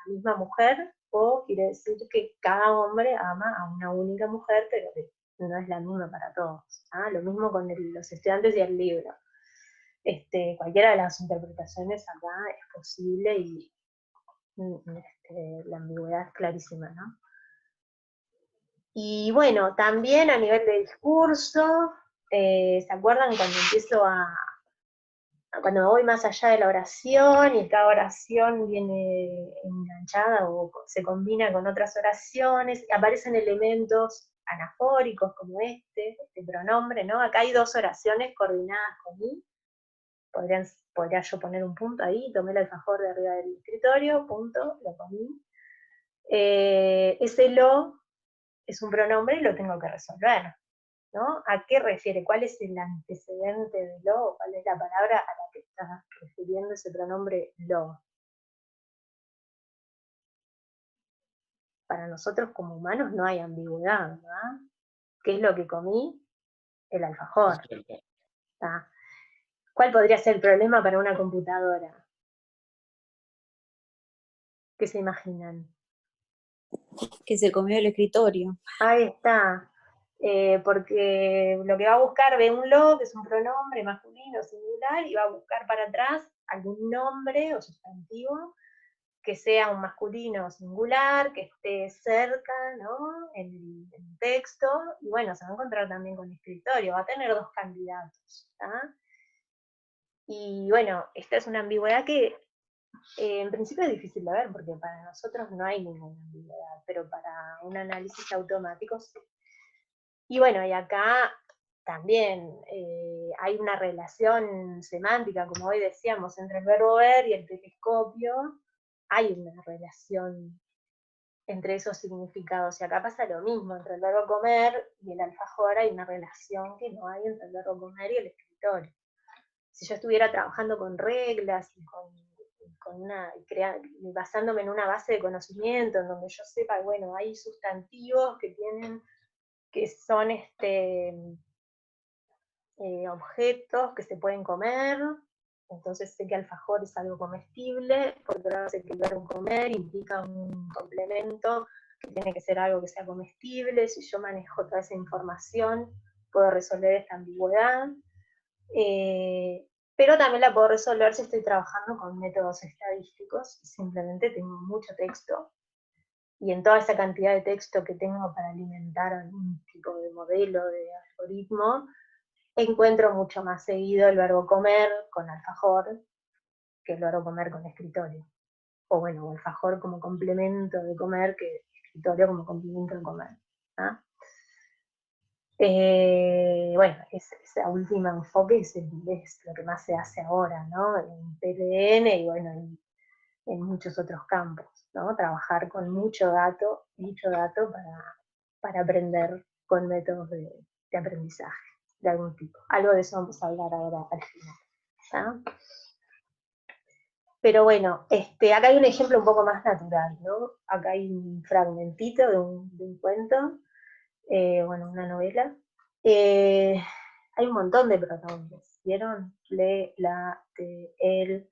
misma mujer, o quiere decir que cada hombre ama a una única mujer, pero que no es la misma para todos. Lo mismo con los estudiantes y el libro. Cualquiera de las interpretaciones acá es posible y la ambigüedad es clarísima, ¿no? Y bueno, también a nivel de discurso, ¿se acuerdan cuando cuando me voy más allá de la oración y cada oración viene enganchada o se combina con otras oraciones, aparecen elementos anafóricos como este pronombre, ¿no? Acá hay dos oraciones coordinadas con i. Podría yo poner un punto ahí, tomé el alfajor de arriba del escritorio, punto, lo comí. Ese lo es un pronombre y lo tengo que resolver, ¿no? ¿A qué refiere? ¿Cuál es el antecedente de lo? ¿Cuál es la palabra a la que está refiriendo ese pronombre lo? Para nosotros como humanos no hay ambigüedad, ¿verdad? ¿Qué es lo que comí? El alfajor. ¿Tá? ¿Cuál podría ser el problema para una computadora? ¿Qué se imaginan? Que se comió el escritorio. Ahí está. Porque lo que va a buscar ve un lo, que es un pronombre masculino singular, y va a buscar para atrás algún nombre o sustantivo que sea un masculino singular, que esté cerca, ¿no? En el texto, y bueno, se va a encontrar también con el escritorio, va a tener dos candidatos. ¿tá? Y bueno, esta es una ambigüedad que en principio es difícil de ver, porque para nosotros no hay ninguna ambigüedad, pero para un análisis automático sí. Y bueno, y acá también hay una relación semántica, como hoy decíamos, entre el verbo ver y el telescopio. Hay una relación entre esos significados, y acá pasa lo mismo, entre el verbo comer y el alfajor hay una relación que no hay entre el verbo comer y el escritorio. Si yo estuviera trabajando con reglas y basándome en una base de conocimiento, en donde yo sepa, bueno, hay sustantivos que son objetos que se pueden comer, entonces sé que alfajor es algo comestible, por otro lado sé que el verbo comer implica un complemento que tiene que ser algo que sea comestible. Si yo manejo toda esa información, puedo resolver esta ambigüedad, pero también la puedo resolver si estoy trabajando con métodos estadísticos, y simplemente tengo mucho texto, y en toda esa cantidad de texto que tengo para alimentar algún tipo de modelo, de algoritmo, encuentro mucho más seguido el verbo comer con alfajor que el verbo comer con escritorio. o bueno, alfajor como complemento de comer, que escritorio como complemento de comer. ¿Ah? Bueno, ese último enfoque es lo que más se hace ahora, ¿no? En PDN y bueno, en muchos otros campos, ¿no? Trabajar con mucho dato para aprender con métodos de aprendizaje de algún tipo. Algo de eso vamos a hablar ahora al final. ¿Ah? Pero bueno, acá hay un ejemplo un poco más natural, ¿no? Acá hay un fragmentito de un cuento, bueno, una novela. Hay un montón de pronombres, ¿vieron? Le, la, te, él,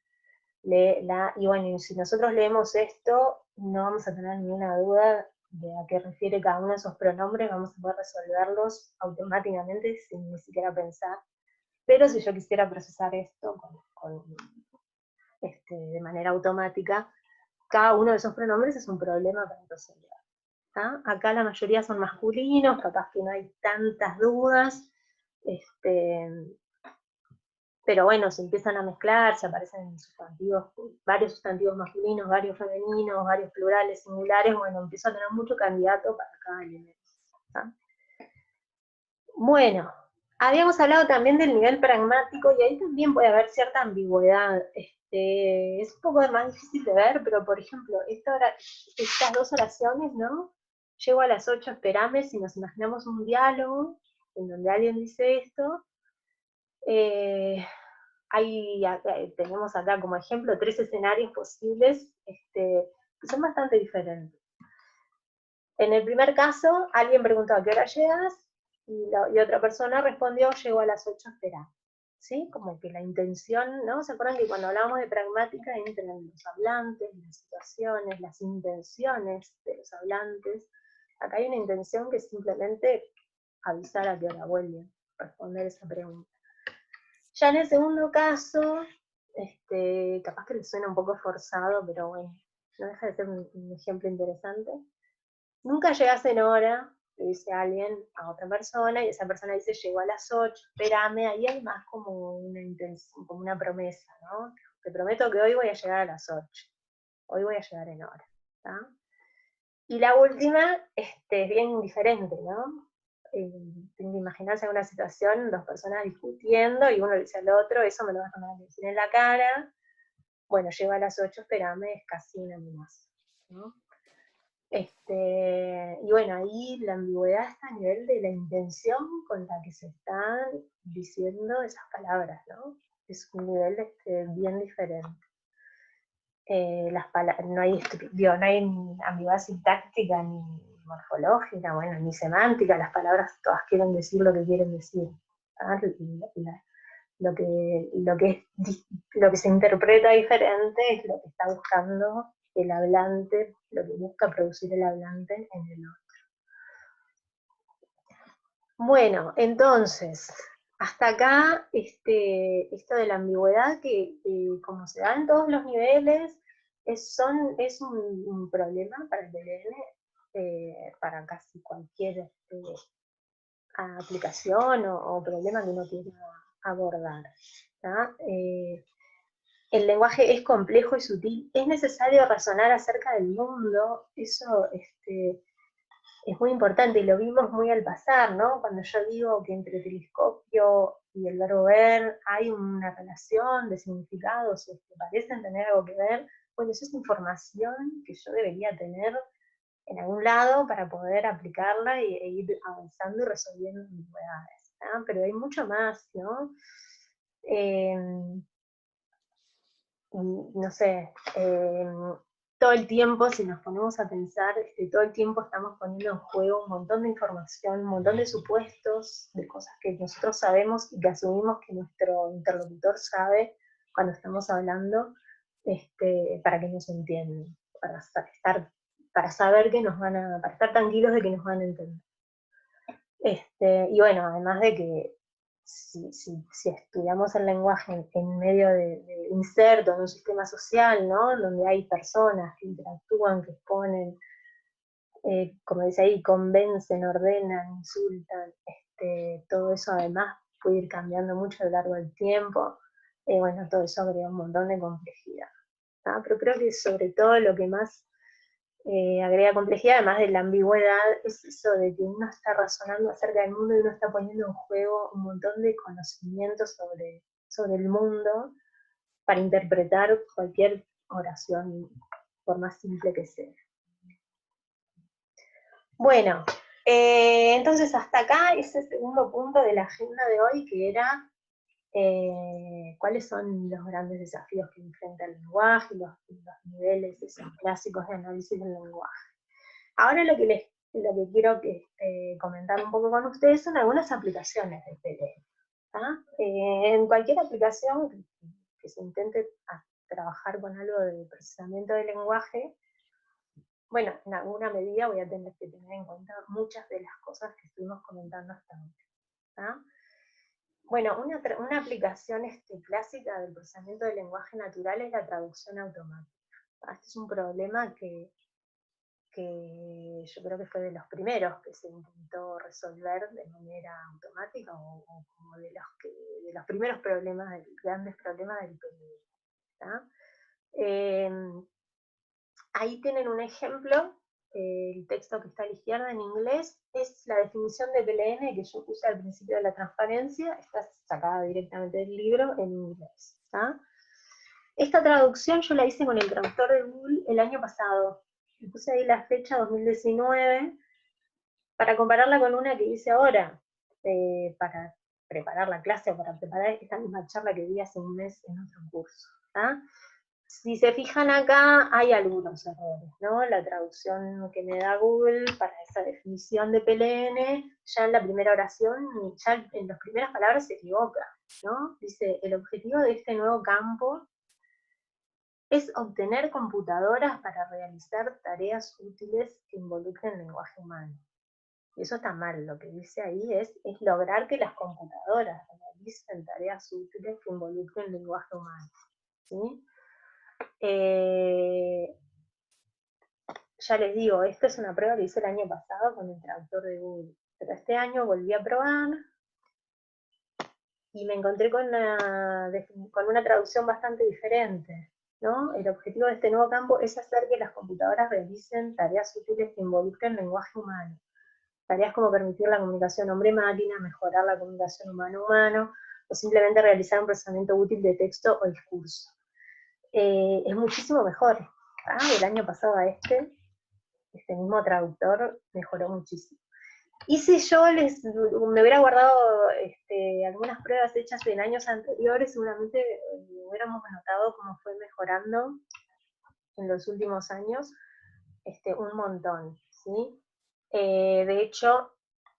le, la, y bueno, y si nosotros leemos esto, no vamos a tener ninguna duda de a qué refiere cada uno de esos pronombres, vamos a poder resolverlos automáticamente sin ni siquiera pensar. Pero si yo quisiera procesar esto de manera automática, cada uno de esos pronombres es un problema para resolver. ¿Ah? Acá la mayoría son masculinos, capaz que no hay tantas dudas, pero bueno, se empiezan a mezclar, se aparecen sustantivos, varios sustantivos masculinos, varios femeninos, varios plurales, singulares, bueno, empiezo a tener mucho candidato para cada elemento. ¿Ah? Bueno, habíamos hablado también del nivel pragmático y ahí también puede haber cierta ambigüedad. Es un poco más difícil de ver, pero por ejemplo, estas dos oraciones, ¿no? Llego a las 8, esperame, si nos imaginamos un diálogo en donde alguien dice esto, tenemos acá como ejemplo 3 escenarios posibles que son bastante diferentes. En el primer caso, alguien preguntó ¿a qué hora llegas? Y otra persona respondió, llego a las 8, espera. ¿Sí? Como que la intención, ¿no? ¿Se acuerdan que cuando hablamos de pragmática entran los hablantes, las situaciones, las intenciones de los hablantes? Acá hay una intención que es simplemente avisar a qué hora vuelven, responder esa pregunta. Ya en el segundo caso, capaz que les suena un poco forzado, pero bueno, no deja de ser un ejemplo interesante. Nunca llegas en hora, le dice alguien a otra persona, y esa persona dice, llego a las 8, espérame, ahí hay más como una intención, como una promesa, ¿no? Te prometo que hoy voy a llegar a las 8, hoy voy a llegar en hora, ¿tá? Y la última, es bien diferente, ¿no? Tienen que imaginarse una situación, dos personas discutiendo, y uno le dice al otro, eso me lo vas a tomar a decir en la cara, bueno, llego a las 8, espérame, es casi una amenaza, ¿no? Y bueno, ahí la ambigüedad está a nivel de la intención con la que se están diciendo esas palabras, ¿no? Es un nivel bien diferente. No hay ambigüedad sintáctica ni morfológica, bueno, ni semántica, las palabras todas quieren decir lo que quieren decir. ¿Ah? Lo que se interpreta diferente es lo que está buscando el hablante, lo que busca producir el hablante en el otro. Bueno, entonces, hasta acá esto de la ambigüedad que como se da en todos los niveles, es un problema para el PLN, para casi cualquier aplicación o problema que uno quiera abordar. El lenguaje es complejo y sutil, es necesario razonar acerca del mundo, eso es muy importante y lo vimos muy al pasar, ¿no? Cuando yo digo que entre telescopio y el verbo ver hay una relación de significados que parecen tener algo que ver, bueno, eso es información que yo debería tener en algún lado para poder aplicarla e ir avanzando y resolviendo ambigüedades, ¿no? Pero hay mucho más, ¿no? No sé, todo el tiempo, si nos ponemos a pensar, todo el tiempo estamos poniendo en juego un montón de información, un montón de supuestos, de cosas que nosotros sabemos y que asumimos que nuestro interlocutor sabe cuando estamos hablando, para que nos entiendan, para saber que para estar tranquilos de que nos van a entender. Y bueno, además de que si estudiamos el lenguaje en medio de inserto en un sistema social, ¿no? Donde hay personas que interactúan, que exponen, como dice ahí, convencen, ordenan, insultan, todo eso además puede ir cambiando mucho a lo largo del tiempo, bueno, todo eso agrega un montón de complejidad, Pero creo que sobre todo lo que más agrega complejidad, además de la ambigüedad, es eso de que uno está razonando acerca del mundo y uno está poniendo en juego un montón de conocimientos sobre el mundo para interpretar cualquier oración, por más simple que sea. Bueno, entonces hasta acá ese segundo punto de la agenda de hoy, que era cuáles son los grandes desafíos que enfrenta el lenguaje, los niveles esos clásicos de análisis del lenguaje. Ahora lo que quiero comentar un poco con ustedes son algunas aplicaciones de PLN. En cualquier aplicación que se intente trabajar con algo de procesamiento del lenguaje, bueno, en alguna medida voy a tener que tener en cuenta muchas de las cosas que estuvimos comentando hasta ahora. Bueno, una aplicación clásica del procesamiento del lenguaje natural es la traducción automática. Este es un problema que yo creo que fue de los primeros que se intentó resolver de manera automática, o como de los primeros problemas, grandes problemas del PLN. Ahí tienen un ejemplo, el texto que está a la izquierda en inglés, es la definición de PLN que yo puse al principio de la transparencia, está sacada directamente del libro en inglés. Esta traducción yo la hice con el traductor de Google el año pasado. Le puse ahí la fecha 2019 para compararla con una que hice ahora, para preparar la clase o para preparar esta misma charla que di hace un mes en otro curso. Si se fijan acá, hay algunos errores, ¿no? La traducción que me da Google para esa definición de PLN, ya en la primera oración, ya en las primeras palabras se equivoca, ¿no? Dice, el objetivo de este nuevo campo es obtener computadoras para realizar tareas útiles que involucren lenguaje humano. Y eso está mal, lo que dice ahí es lograr que las computadoras realicen tareas útiles que involucren lenguaje humano, ¿sí? Ya les digo, esto es una prueba que hice el año pasado con el traductor de Google, pero este año volví a probar y me encontré con una traducción bastante diferente, ¿no? El objetivo de este nuevo campo es hacer que las computadoras realicen tareas útiles que involucren lenguaje humano. Tareas como permitir la comunicación hombre-máquina, mejorar la comunicación humano-humano, o simplemente realizar un procesamiento útil de texto o discurso. Es muchísimo mejor. El año pasado a este mismo traductor mejoró muchísimo. Y si yo me hubiera guardado algunas pruebas hechas en años anteriores, seguramente hubiéramos notado cómo fue mejorando en los últimos años un montón, ¿sí? De hecho,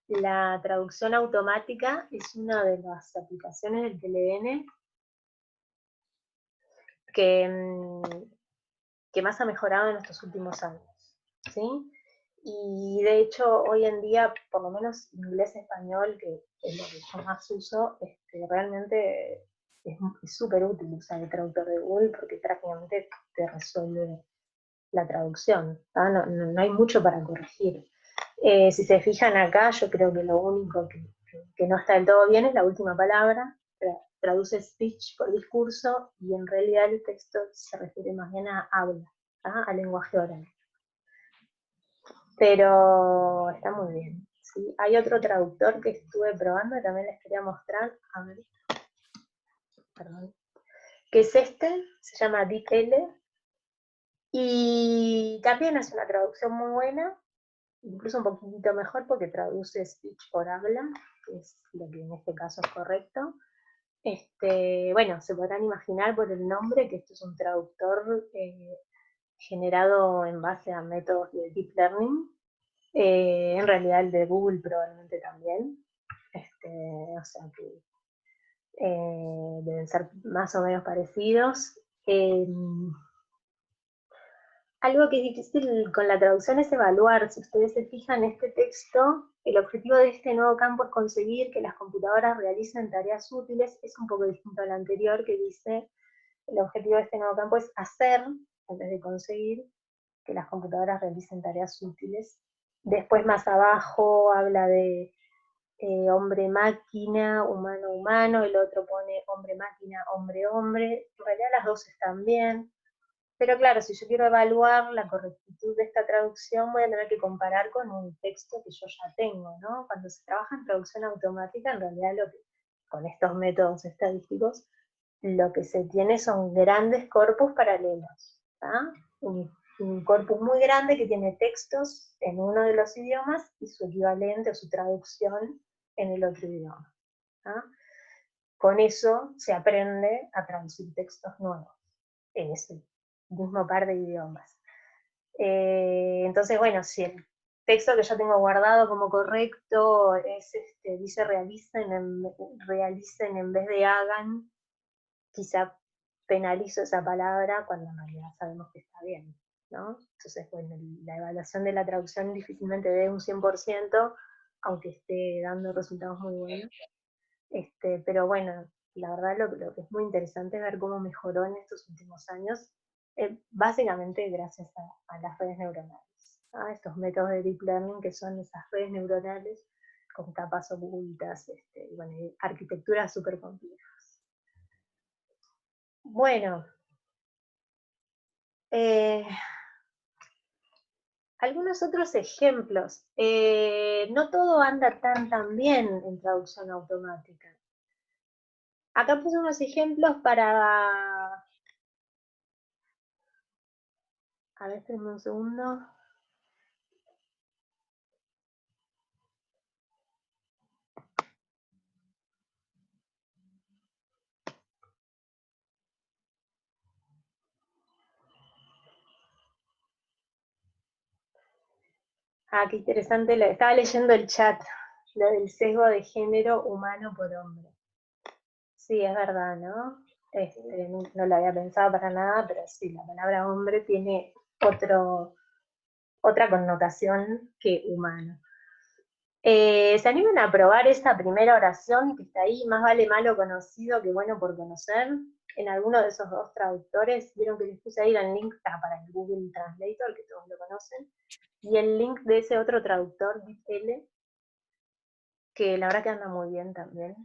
la traducción automática es una de las aplicaciones del PLN que más ha mejorado en estos últimos años, ¿sí? Y de hecho, hoy en día, por lo menos inglés-español, que es lo que yo más uso, realmente es súper útil usar el traductor de Google porque prácticamente te resuelve la traducción, no hay mucho para corregir. Si se fijan acá, yo creo que lo único que no está del todo bien es la última palabra, traduce speech por discurso, y en realidad el texto se refiere más bien a habla, a lenguaje oral. Pero está muy bien, ¿sí? Hay otro traductor que estuve probando y también les quería mostrar, a ver, perdón, que es se llama DeepL, y también es una traducción muy buena, incluso un poquitito mejor porque traduce speech por habla, que es lo que en este caso es correcto. Bueno, se podrán imaginar por el nombre que esto es un traductor generado en base a métodos de Deep Learning. En realidad el de Google probablemente también. O sea que deben ser más o menos parecidos. Algo que es difícil con la traducción es evaluar. Si ustedes se fijan en este texto, el objetivo de este nuevo campo es conseguir que las computadoras realicen tareas útiles. Es un poco distinto al anterior, que dice, el objetivo de este nuevo campo es hacer, en vez de conseguir, que las computadoras realicen tareas útiles. Después más abajo habla de hombre-máquina, humano-humano, el otro pone hombre-máquina, hombre-hombre. En realidad las dos están bien. Pero claro, si yo quiero evaluar la correctitud de esta traducción, voy a tener que comparar con un texto que yo ya tengo, ¿no? Cuando se trabaja en traducción automática, en realidad con estos métodos estadísticos, lo que se tiene son grandes corpus paralelos, ¿tá? Un corpus muy grande que tiene textos en uno de los idiomas y su equivalente o su traducción en el otro idioma, ¿tá? Con eso se aprende a traducir textos nuevos en ese mismo par de idiomas. Entonces, bueno, si el texto que yo tengo guardado como correcto es dice realicen en vez de hagan, quizá penalizo esa palabra cuando en realidad sabemos que está bien, ¿no? Entonces, bueno, la evaluación de la traducción difícilmente dé un 100%, aunque esté dando resultados muy buenos. Pero bueno, la verdad lo que es muy interesante es ver cómo mejoró en estos últimos años, básicamente gracias a las redes neuronales, a estos métodos de deep learning que son esas redes neuronales con capas ocultas, y bueno, arquitecturas súper complejas. Bueno, algunos otros ejemplos. No todo anda tan bien en traducción automática. Acá puse unos ejemplos para... A ver, espérenme un segundo. Ah, qué interesante. Estaba leyendo el chat, lo del sesgo de género humano por hombre. Sí, es verdad, ¿no? No lo había pensado para nada, pero sí, la palabra hombre tiene otra connotación que humano. ¿Se animan a probar esa primera oración que está ahí? Más vale malo conocido que bueno por conocer. En alguno de esos dos traductores, vieron que les puse ahí el link para el Google Translator, que todos lo conocen, y el link de ese otro traductor, DeepL, que la verdad que anda muy bien también.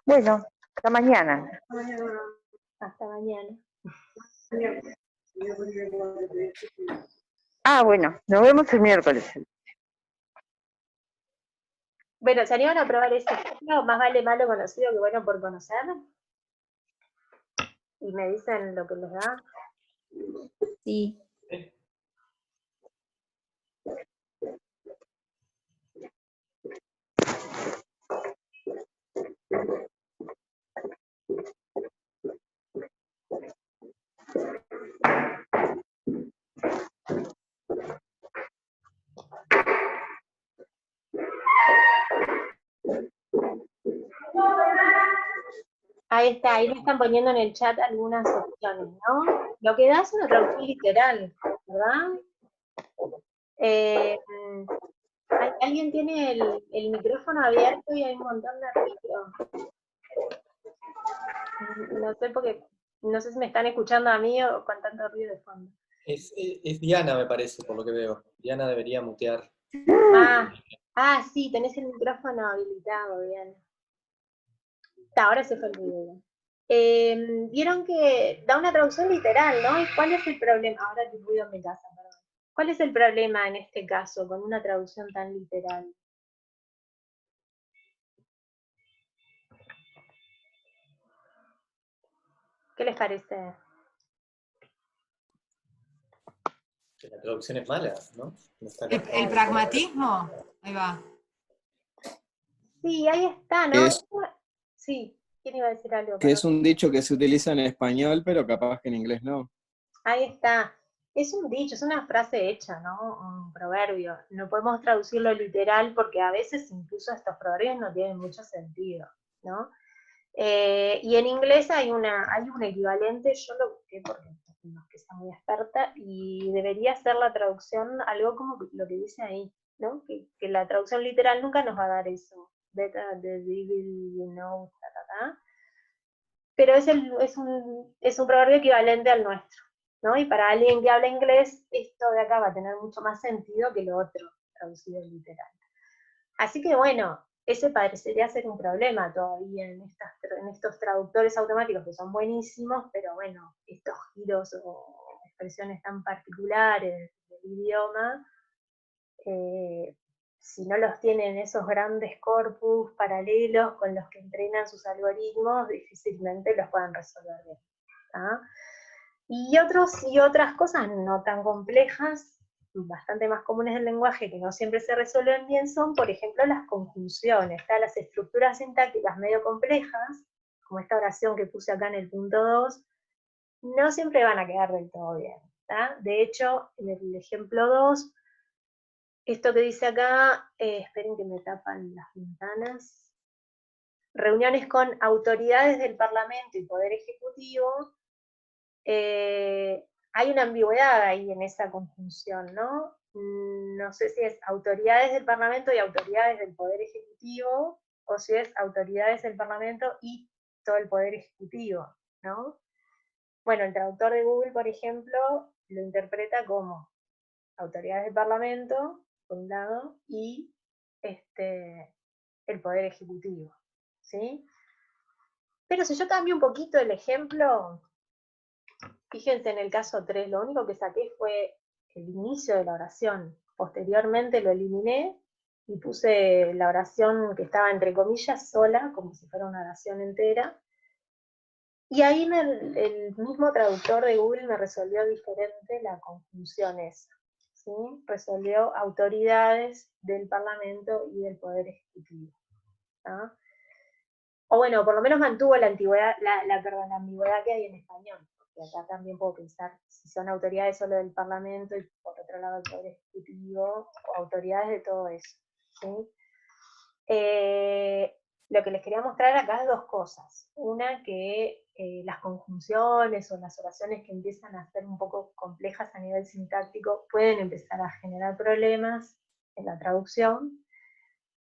Bueno, hasta mañana. Hasta mañana. Ah, bueno, nos vemos el miércoles. Bueno, ¿se animan a probar ese ejemplo? Más vale malo conocido que bueno por conocer. Y me dicen lo que les da. Sí. Ahí está, ahí me están poniendo en el chat algunas opciones, ¿no? Lo que da es una traducción literal, ¿verdad? Alguien tiene el micrófono abierto y hay un montón de ruido. No sé porque, no sé si me están escuchando a mí o con tanto ruido de fondo. Es Diana, me parece, por lo que veo. Diana debería mutear. Sí, tenés el micrófono habilitado, bien. Ahora se fue el video. Vieron que da una traducción literal, ¿no? ¿Y cuál es el problema? Ahora el ruido en mi casa, perdón. ¿Cuál es el problema en este caso con una traducción tan literal? ¿Qué les parece? Que la traducción es mala, ¿no? No está El pragmatismo, ahí va. Sí, ahí está, ¿no? Sí, ¿quién iba a decir algo? Que es un dicho que se utiliza en español, pero capaz que en inglés no. Ahí está. Es un dicho, es una frase hecha, ¿no? Un proverbio. No podemos traducirlo literal porque a veces incluso estos proverbios no tienen mucho sentido, ¿no? Y en inglés hay un equivalente, yo lo busqué porque no es que sea muy experta, y debería ser la traducción algo como lo que dice ahí, ¿no? Que la traducción literal nunca nos va a dar eso. Better the devil you know, pero es un proverbio equivalente al nuestro, ¿no? Y para alguien que habla inglés, esto de acá va a tener mucho más sentido que lo otro, traducido literal. Así que bueno, ese parecería ser un problema todavía en estos traductores automáticos que son buenísimos, pero bueno, estos giros o expresiones tan particulares del idioma, si no los tienen esos grandes corpus paralelos con los que entrenan sus algoritmos, difícilmente los puedan resolver bien. ¿Ah? Y otras cosas no tan complejas, bastante más comunes del lenguaje, que no siempre se resuelven bien, son, por ejemplo, las conjunciones, las estructuras sintácticas medio complejas, como esta oración que puse acá en el punto 2, no siempre van a quedar del todo bien. ¿tá? De hecho, en el ejemplo 2, esto que dice acá, esperen que me tapan las ventanas, reuniones con autoridades del Parlamento y Poder Ejecutivo, hay una ambigüedad ahí en esa conjunción, ¿no? No sé si es autoridades del Parlamento y autoridades del Poder Ejecutivo, o si es autoridades del Parlamento y todo el Poder Ejecutivo, ¿no? Bueno, el traductor de Google, por ejemplo, lo interpreta como autoridades del Parlamento, por un lado, y el Poder Ejecutivo, ¿sí? Pero si yo cambio un poquito el ejemplo, fíjense en el caso 3, lo único que saqué fue el inicio de la oración. Posteriormente lo eliminé y puse la oración que estaba entre comillas sola, como si fuera una oración entera. Y ahí el mismo traductor de Google me resolvió diferente la conjunción esa. ¿sí? Resolvió autoridades del Parlamento y del Poder Ejecutivo. ¿tá? O bueno, por lo menos mantuvo la ambigüedad que hay en español. Porque acá también puedo pensar si son autoridades solo del Parlamento y por otro lado el Poder Ejecutivo, o autoridades de todo eso. ¿sí? Lo que les quería mostrar acá es dos cosas. Una, que las conjunciones o las oraciones que empiezan a ser un poco complejas a nivel sintáctico pueden empezar a generar problemas en la traducción.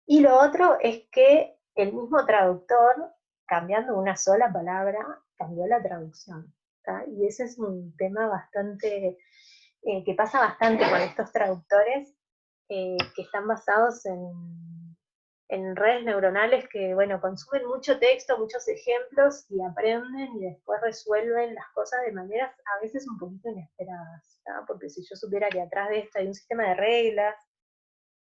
Y lo otro es que el mismo traductor, cambiando una sola palabra, cambió la traducción. ¿tá? Y ese es un tema bastante, que pasa bastante con estos traductores que están basados en redes neuronales que, bueno, consumen mucho texto, muchos ejemplos y aprenden y después resuelven las cosas de maneras a veces un poquito inesperadas, ¿tá? Porque si yo supiera que atrás de esto hay un sistema de reglas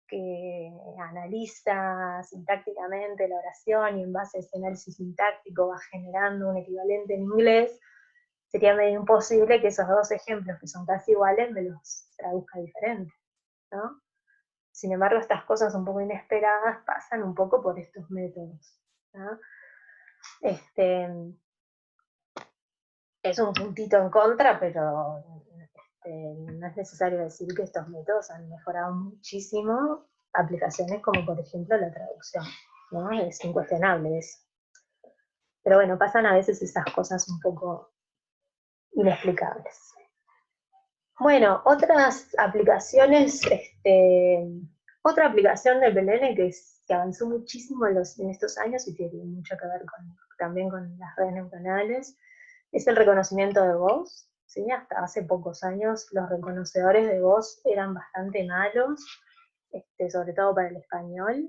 que analiza sintácticamente la oración y en base a ese análisis sintáctico va generando un equivalente en inglés, sería medio imposible que esos dos ejemplos que son casi iguales me los traduzca diferente, ¿no? Sin embargo, estas cosas un poco inesperadas pasan un poco por estos métodos. ¿no? Es un puntito en contra, pero no es necesario decir que estos métodos han mejorado muchísimo aplicaciones como por ejemplo la traducción. ¿no? Es incuestionable eso. Pero bueno, pasan a veces esas cosas un poco inexplicables. Bueno, otras aplicaciones, otra aplicación del PLN que avanzó muchísimo en estos años y tiene mucho que ver también con las redes neuronales, es el reconocimiento de voz. ¿sí? Hasta hace pocos años los reconocedores de voz eran bastante malos, sobre todo para el español,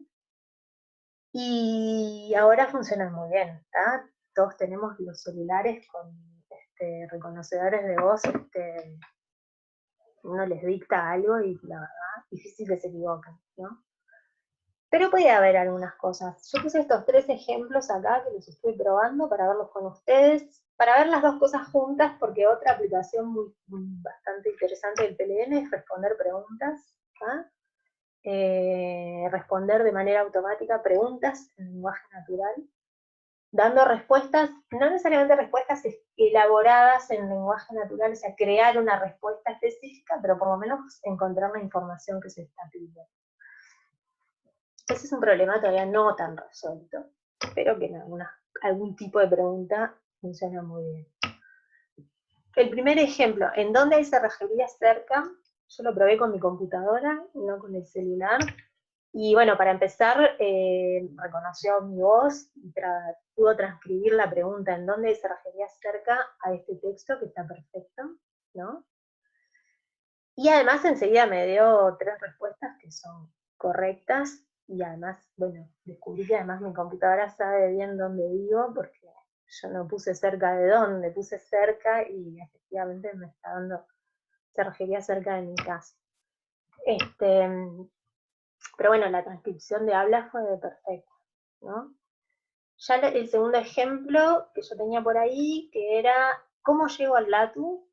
y ahora funcionan muy bien. ¿tá? Todos tenemos los celulares con reconocedores de voz, uno les dicta algo y la verdad, difícil que se equivoquen, ¿no? Pero puede haber algunas cosas. Yo puse estos 3 ejemplos acá que los estoy probando para verlos con ustedes, para ver las dos cosas juntas, porque otra aplicación bastante interesante del PLN es responder preguntas, responder de manera automática preguntas en lenguaje natural, dando respuestas, no necesariamente respuestas elaboradas en lenguaje natural, o sea, crear una respuesta específica, pero por lo menos encontrar la información que se está pidiendo. Ese es un problema todavía no tan resuelto, pero que en algún tipo de pregunta funciona muy bien. El primer ejemplo, ¿en dónde hay cerrajería cerca? Yo lo probé con mi computadora, no con el celular. Y bueno, para empezar, reconoció mi voz y pudo transcribir la pregunta en dónde hay cerrajería cerca a este texto, que está perfecto, ¿no? Y además enseguida me dio 3 respuestas que son correctas, y además, bueno, descubrí que además mi computadora sabe bien dónde vivo, porque yo no puse cerca de dónde, puse cerca y efectivamente me está dando cerrajería cerca de mi casa. Pero bueno, la transcripción de habla fue perfecta, ¿no? Ya el segundo ejemplo que yo tenía por ahí, que era cómo llego al LATU,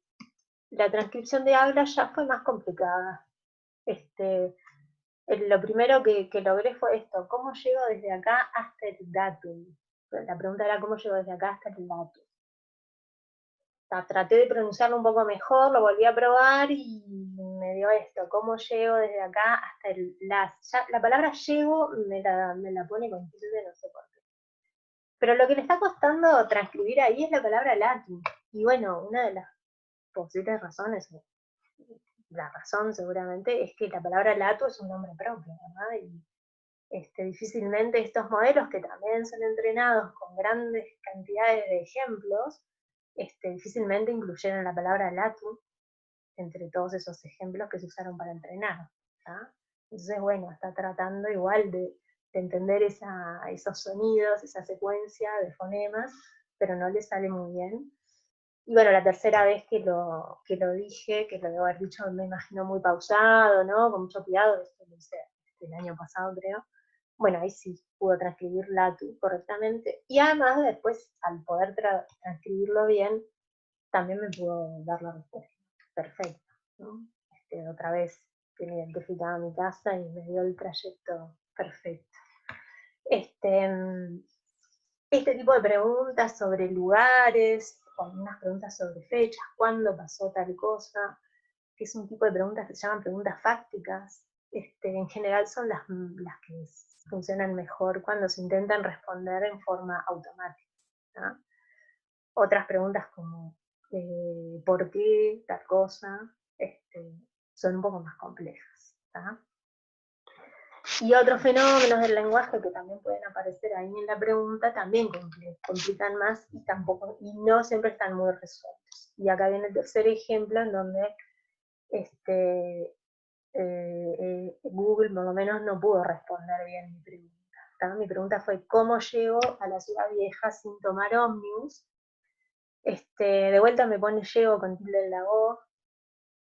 la transcripción de habla ya fue más complicada. Lo primero que logré fue esto, ¿cómo llego desde acá hasta el datum? La pregunta era ¿cómo llego desde acá hasta el datum? Traté de pronunciarlo un poco mejor, lo volví a probar y me dio esto, ¿cómo llego desde acá hasta el las? Ya, la palabra llego me la pone con tilde, no sé por qué. Pero lo que le está costando transcribir ahí es la palabra latum. Y bueno, una de las posibles razones, la razón seguramente, es que la palabra latu es un nombre propio, ¿verdad? Y difícilmente estos modelos, que también son entrenados con grandes cantidades de ejemplos, difícilmente incluyeron la palabra latu entre todos esos ejemplos que se usaron para entrenar. ¿tá? Entonces, bueno, está tratando igual de entender esos sonidos, esa secuencia de fonemas, pero no le sale muy bien. Y bueno, la tercera vez que lo dije, que lo debo haber dicho, me imagino muy pausado, ¿no? Con mucho cuidado, esto lo hice el año pasado, creo. Bueno, ahí sí pudo transcribir latu correctamente. Y además, después, al poder transcribirlo bien, también me pudo dar la respuesta perfecta, ¿no? Otra vez tiene identificada mi casa y me dio el trayecto perfecto. Este tipo de preguntas sobre lugares, o algunas preguntas sobre fechas, cuándo pasó tal cosa, que es un tipo de preguntas que se llaman preguntas fácticas, en general son las que funcionan mejor cuando se intentan responder en forma automática. ¿tá? Otras preguntas como ¿por qué tal cosa? Son un poco más complejas. ¿tá? Y otros fenómenos del lenguaje que también pueden aparecer ahí en la pregunta también complican más y no siempre están muy resueltos. Y acá viene el tercer ejemplo en donde Google por lo menos no pudo responder bien mi pregunta. ¿tá? Mi pregunta fue ¿cómo llego a la Ciudad Vieja sin tomar ómnibus? De vuelta me pone llego con tilde en la O,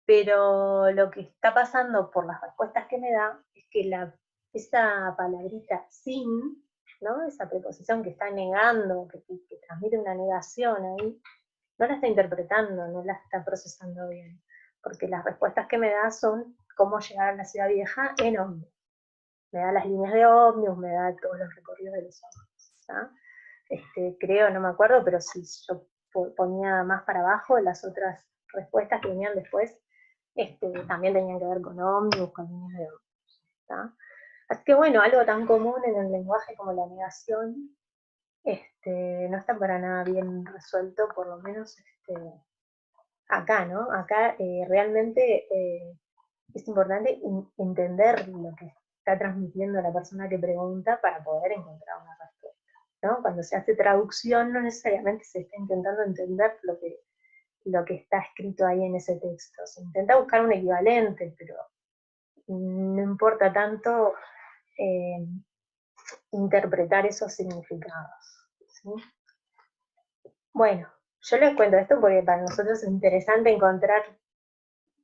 pero lo que está pasando por las respuestas que me da es que esa palabrita sin, ¿no? Esa preposición que está negando, que transmite una negación ahí, no la está interpretando, no la está procesando bien, porque las respuestas que me da son cómo llegar a la Ciudad Vieja en ómnibus. Me da las líneas de ómnibus, me da todos los recorridos de los ómnibus. Creo, no me acuerdo, pero si yo ponía más para abajo, las otras respuestas que venían después también tenían que ver con ómnibus, con líneas de ómnibus. ¿tá? Así que bueno, algo tan común en el lenguaje como la negación no está para nada bien resuelto, por lo menos acá, ¿no? Acá realmente es importante entender lo que está transmitiendo la persona que pregunta para poder encontrar una respuesta. ¿no? Cuando se hace traducción no necesariamente se está intentando entender lo que está escrito ahí en ese texto. Se intenta buscar un equivalente, pero no importa tanto interpretar esos significados. ¿sí? Bueno, yo les cuento esto porque para nosotros es interesante encontrar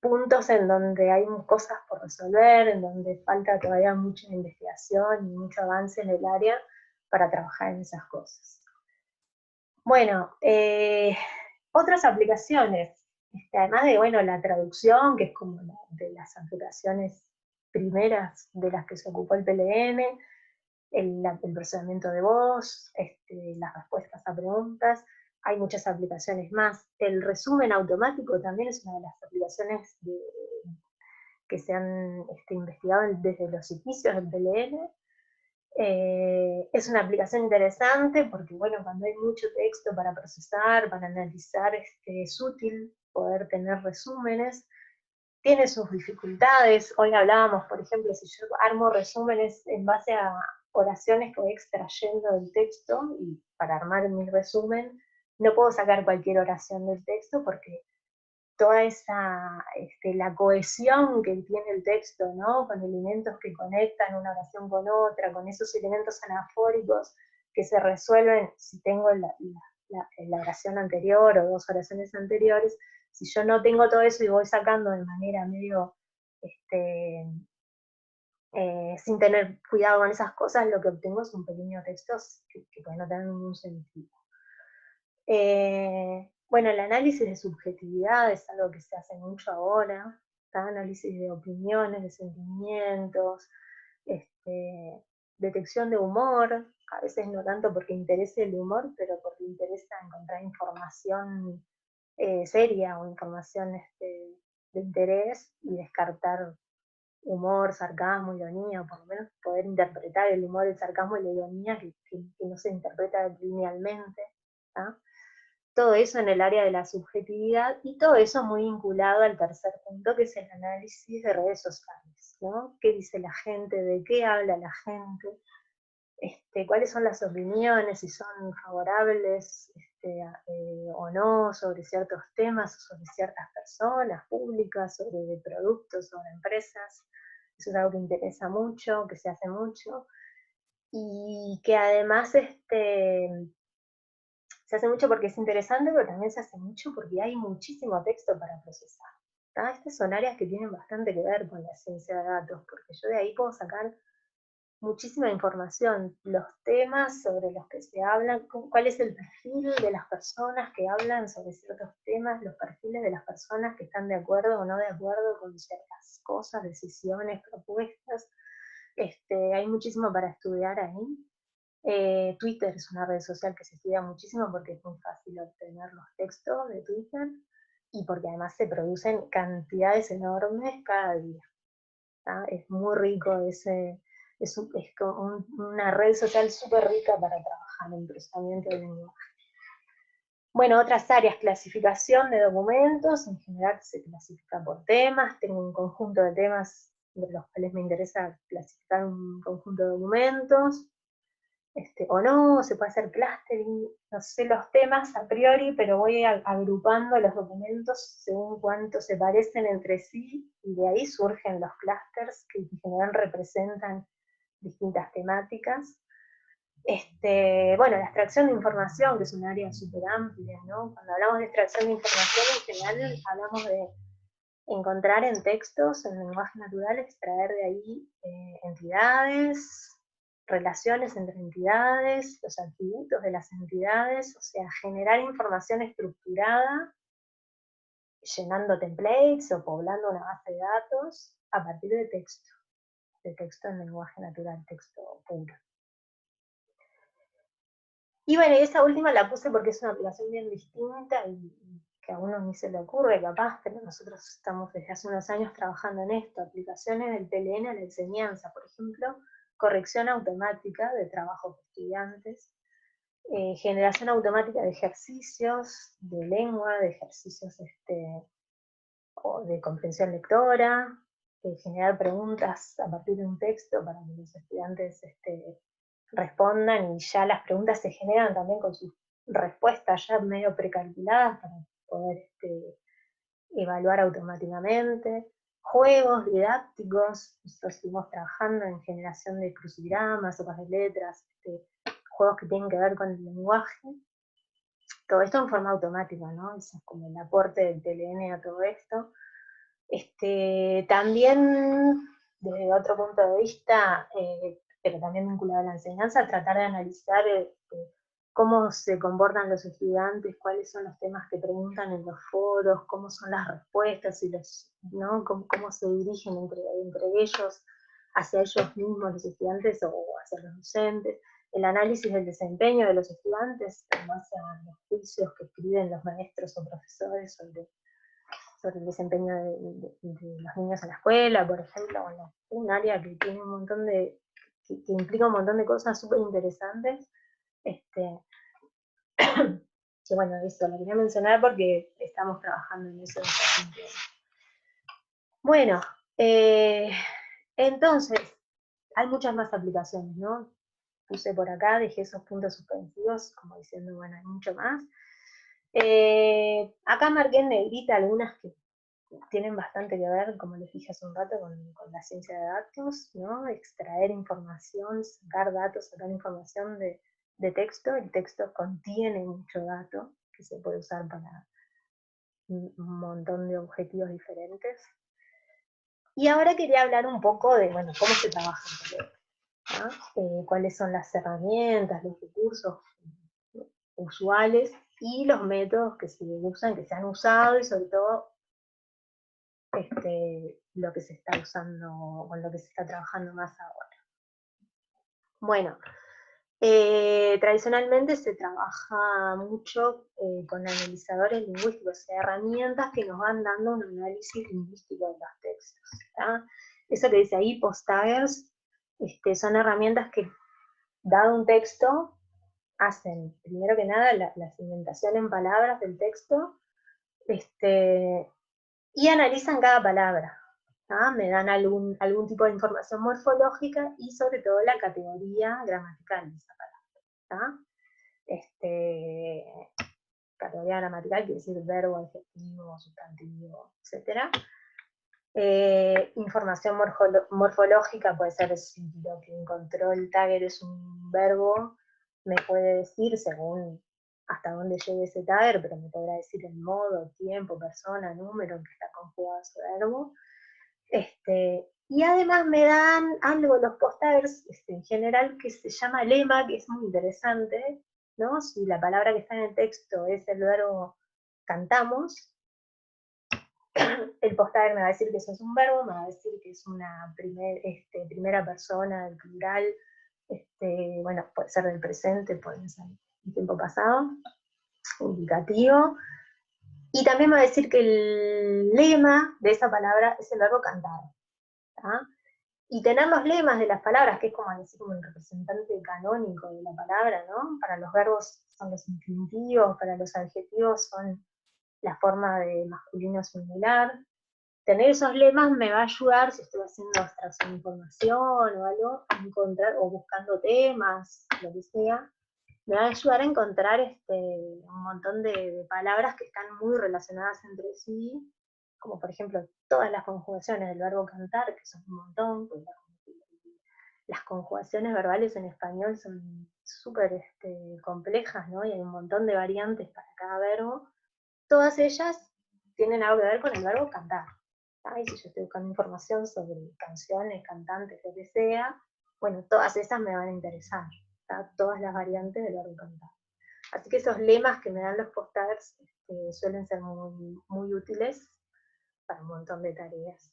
puntos en donde hay cosas por resolver, en donde falta todavía mucha investigación y mucho avance en el área para trabajar en esas cosas. Bueno, otras aplicaciones, además de bueno, la traducción, que es como de las aplicaciones primeras de las que se ocupó el PLN, el procesamiento de voz, las respuestas a preguntas, hay muchas aplicaciones más. El resumen automático también es una de las aplicaciones que se han investigado desde los inicios del PLN. Es una aplicación interesante porque, bueno, cuando hay mucho texto para procesar, para analizar, es útil poder tener resúmenes. Tiene sus dificultades. Hoy hablábamos, por ejemplo, si yo armo resúmenes en base a oraciones que voy extrayendo del texto, y para armar mi resumen no puedo sacar cualquier oración del texto porque toda esa, la cohesión que tiene el texto, ¿no? Con elementos que conectan una oración con otra, con esos elementos anafóricos que se resuelven si tengo la oración anterior o dos oraciones anteriores. Si yo no tengo todo eso y voy sacando de manera medio sin tener cuidado con esas cosas, lo que obtengo es un pequeño texto que puede no tener ningún sentido. Bueno, el análisis de subjetividad es algo que se hace mucho ahora, análisis de opiniones, de sentimientos, detección de humor, a veces no tanto porque interese el humor, pero porque interesa encontrar información seria o información de interés y descartar humor, sarcasmo, ironía, o por lo menos poder interpretar el humor, el sarcasmo y la ironía que no se interpreta linealmente. ¿tá? Todo eso en el área de la subjetividad, y todo eso muy vinculado al tercer punto, que es el análisis de redes sociales, ¿no? ¿Qué dice la gente? ¿De qué habla la gente? ¿Cuáles son las opiniones? Si son favorables o no sobre ciertos temas, sobre ciertas personas públicas, sobre productos, sobre empresas. Eso es algo que interesa mucho, que se hace mucho, y que además se hace mucho porque es interesante, pero también se hace mucho porque hay muchísimo texto para procesar. Estas son áreas que tienen bastante que ver con la ciencia de datos, porque yo de ahí puedo sacar muchísima información, los temas sobre los que se hablan, cuál es el perfil de las personas que hablan sobre ciertos temas, los perfiles de las personas que están de acuerdo o no de acuerdo con ciertas cosas, decisiones, propuestas. Hay muchísimo para estudiar ahí. Twitter es una red social que se estudia muchísimo porque es muy fácil obtener los textos de Twitter y porque además se producen cantidades enormes cada día. Es muy rico es como una red social súper rica para trabajar en procesamiento del lenguaje. Bueno, otras áreas, clasificación de documentos, en general se clasifica por temas, tengo un conjunto de temas de los cuales me interesa clasificar un conjunto de documentos, o no, se puede hacer clustering, no sé los temas a priori, pero voy agrupando los documentos según cuánto se parecen entre sí, y de ahí surgen los clusters que en general representan distintas temáticas. Bueno, la extracción de información, que es un área súper amplia, ¿no? Cuando hablamos de extracción de información, en general hablamos de encontrar en textos, en lenguaje natural, extraer de ahí entidades, relaciones entre entidades, los atributos de las entidades, o sea, generar información estructurada, llenando templates o poblando una base de datos a partir de texto en lenguaje natural, texto puro. Y bueno, esa última la puse porque es una aplicación bien distinta y que a uno ni se le ocurre capaz, pero nosotros estamos desde hace unos años trabajando en esto, aplicaciones del PLN a la enseñanza, por ejemplo, corrección automática de trabajos de estudiantes, generación automática de ejercicios de lengua, de ejercicios o de comprensión lectora, generar preguntas a partir de un texto para que los estudiantes respondan, y ya las preguntas se generan también con sus respuestas ya medio precalculadas para poder evaluar automáticamente. Juegos didácticos, nosotros estuvimos trabajando en generación de crucigramas, sopas de letras, juegos que tienen que ver con el lenguaje. Todo esto en forma automática, ¿no? Eso es como el aporte del TLN a todo esto. También, desde otro punto de vista, pero también vinculado a la enseñanza, tratar de analizar cómo se comportan los estudiantes, cuáles son los temas que preguntan en los foros, cómo son las respuestas, y ¿no? cómo se dirigen entre ellos, hacia ellos mismos los estudiantes o hacia los docentes, el análisis del desempeño de los estudiantes en base a los juicios que escriben los maestros o profesores sobre el desempeño de los niños en la escuela, por ejemplo. Bueno, un área que tiene un montón que implica un montón de cosas súper interesantes, que bueno, eso lo quería mencionar porque estamos trabajando en eso. Bueno, entonces, hay muchas más aplicaciones, ¿no? Puse por acá, dejé esos puntos suspensivos, como diciendo, bueno, hay mucho más. Acá marqué en negrita algunas que tienen bastante que ver, como les dije hace un rato, con la ciencia de datos, ¿no? Extraer información, sacar datos, sacar información de texto. El texto contiene mucho dato que se puede usar para un montón de objetivos diferentes. Y ahora quería hablar un poco de, bueno, cómo se trabaja en Taleo, ¿no? Cuáles son las herramientas, los recursos usuales y los métodos que se usan, que se han usado y sobre todo lo que se está usando, con lo que se está trabajando más ahora. Bueno, tradicionalmente se trabaja mucho con analizadores lingüísticos, o sea, herramientas que nos van dando un análisis lingüístico de los textos. ¿Tá? Eso que dice ahí, post-taggers, son herramientas que, dado un texto, hacen, primero que nada, la cimentación en palabras del texto, y analizan cada palabra. Me dan algún tipo de información morfológica y sobre todo la categoría gramatical de esa palabra. Categoría gramatical quiere decir verbo, adjetivo, sustantivo, etc. Información morfológica puede ser si lo que encontró el tagger es un verbo, me puede decir según hasta dónde llegue ese tagger, pero me podrá decir el modo, tiempo, persona, número en que está conjugado ese verbo. Y además me dan algo los post-taggers en general que se llama lema, que es muy interesante, ¿no? Si la palabra que está en el texto es el verbo cantamos, el post-tagger me va a decir que eso es un verbo, me va a decir que es una primera persona del plural, bueno, puede ser del presente, puede ser del tiempo pasado, indicativo, y también me va a decir que el lema de esa palabra es el verbo cantar. Y tener los lemas de las palabras, que es como decir como el representante canónico de la palabra, ¿no? Para los verbos son los infinitivos, para los adjetivos son la forma de masculino singular. Tener esos lemas me va a ayudar, si estoy haciendo extracción de información o algo, a encontrar, o buscando temas, lo que sea, me va a ayudar a encontrar un montón de palabras que están muy relacionadas entre sí, como por ejemplo todas las conjugaciones del verbo cantar, que son un montón, pues las conjugaciones verbales en español son súper complejas, ¿no? Y hay un montón de variantes para cada verbo. Todas ellas tienen algo que ver con el verbo cantar. Y si yo estoy buscando información sobre canciones, cantantes, lo que sea, bueno, todas esas me van a interesar, todas las variantes del verbo cantar. Así que esos lemas que me dan los post-taggers suelen ser muy, muy útiles para un montón de tareas.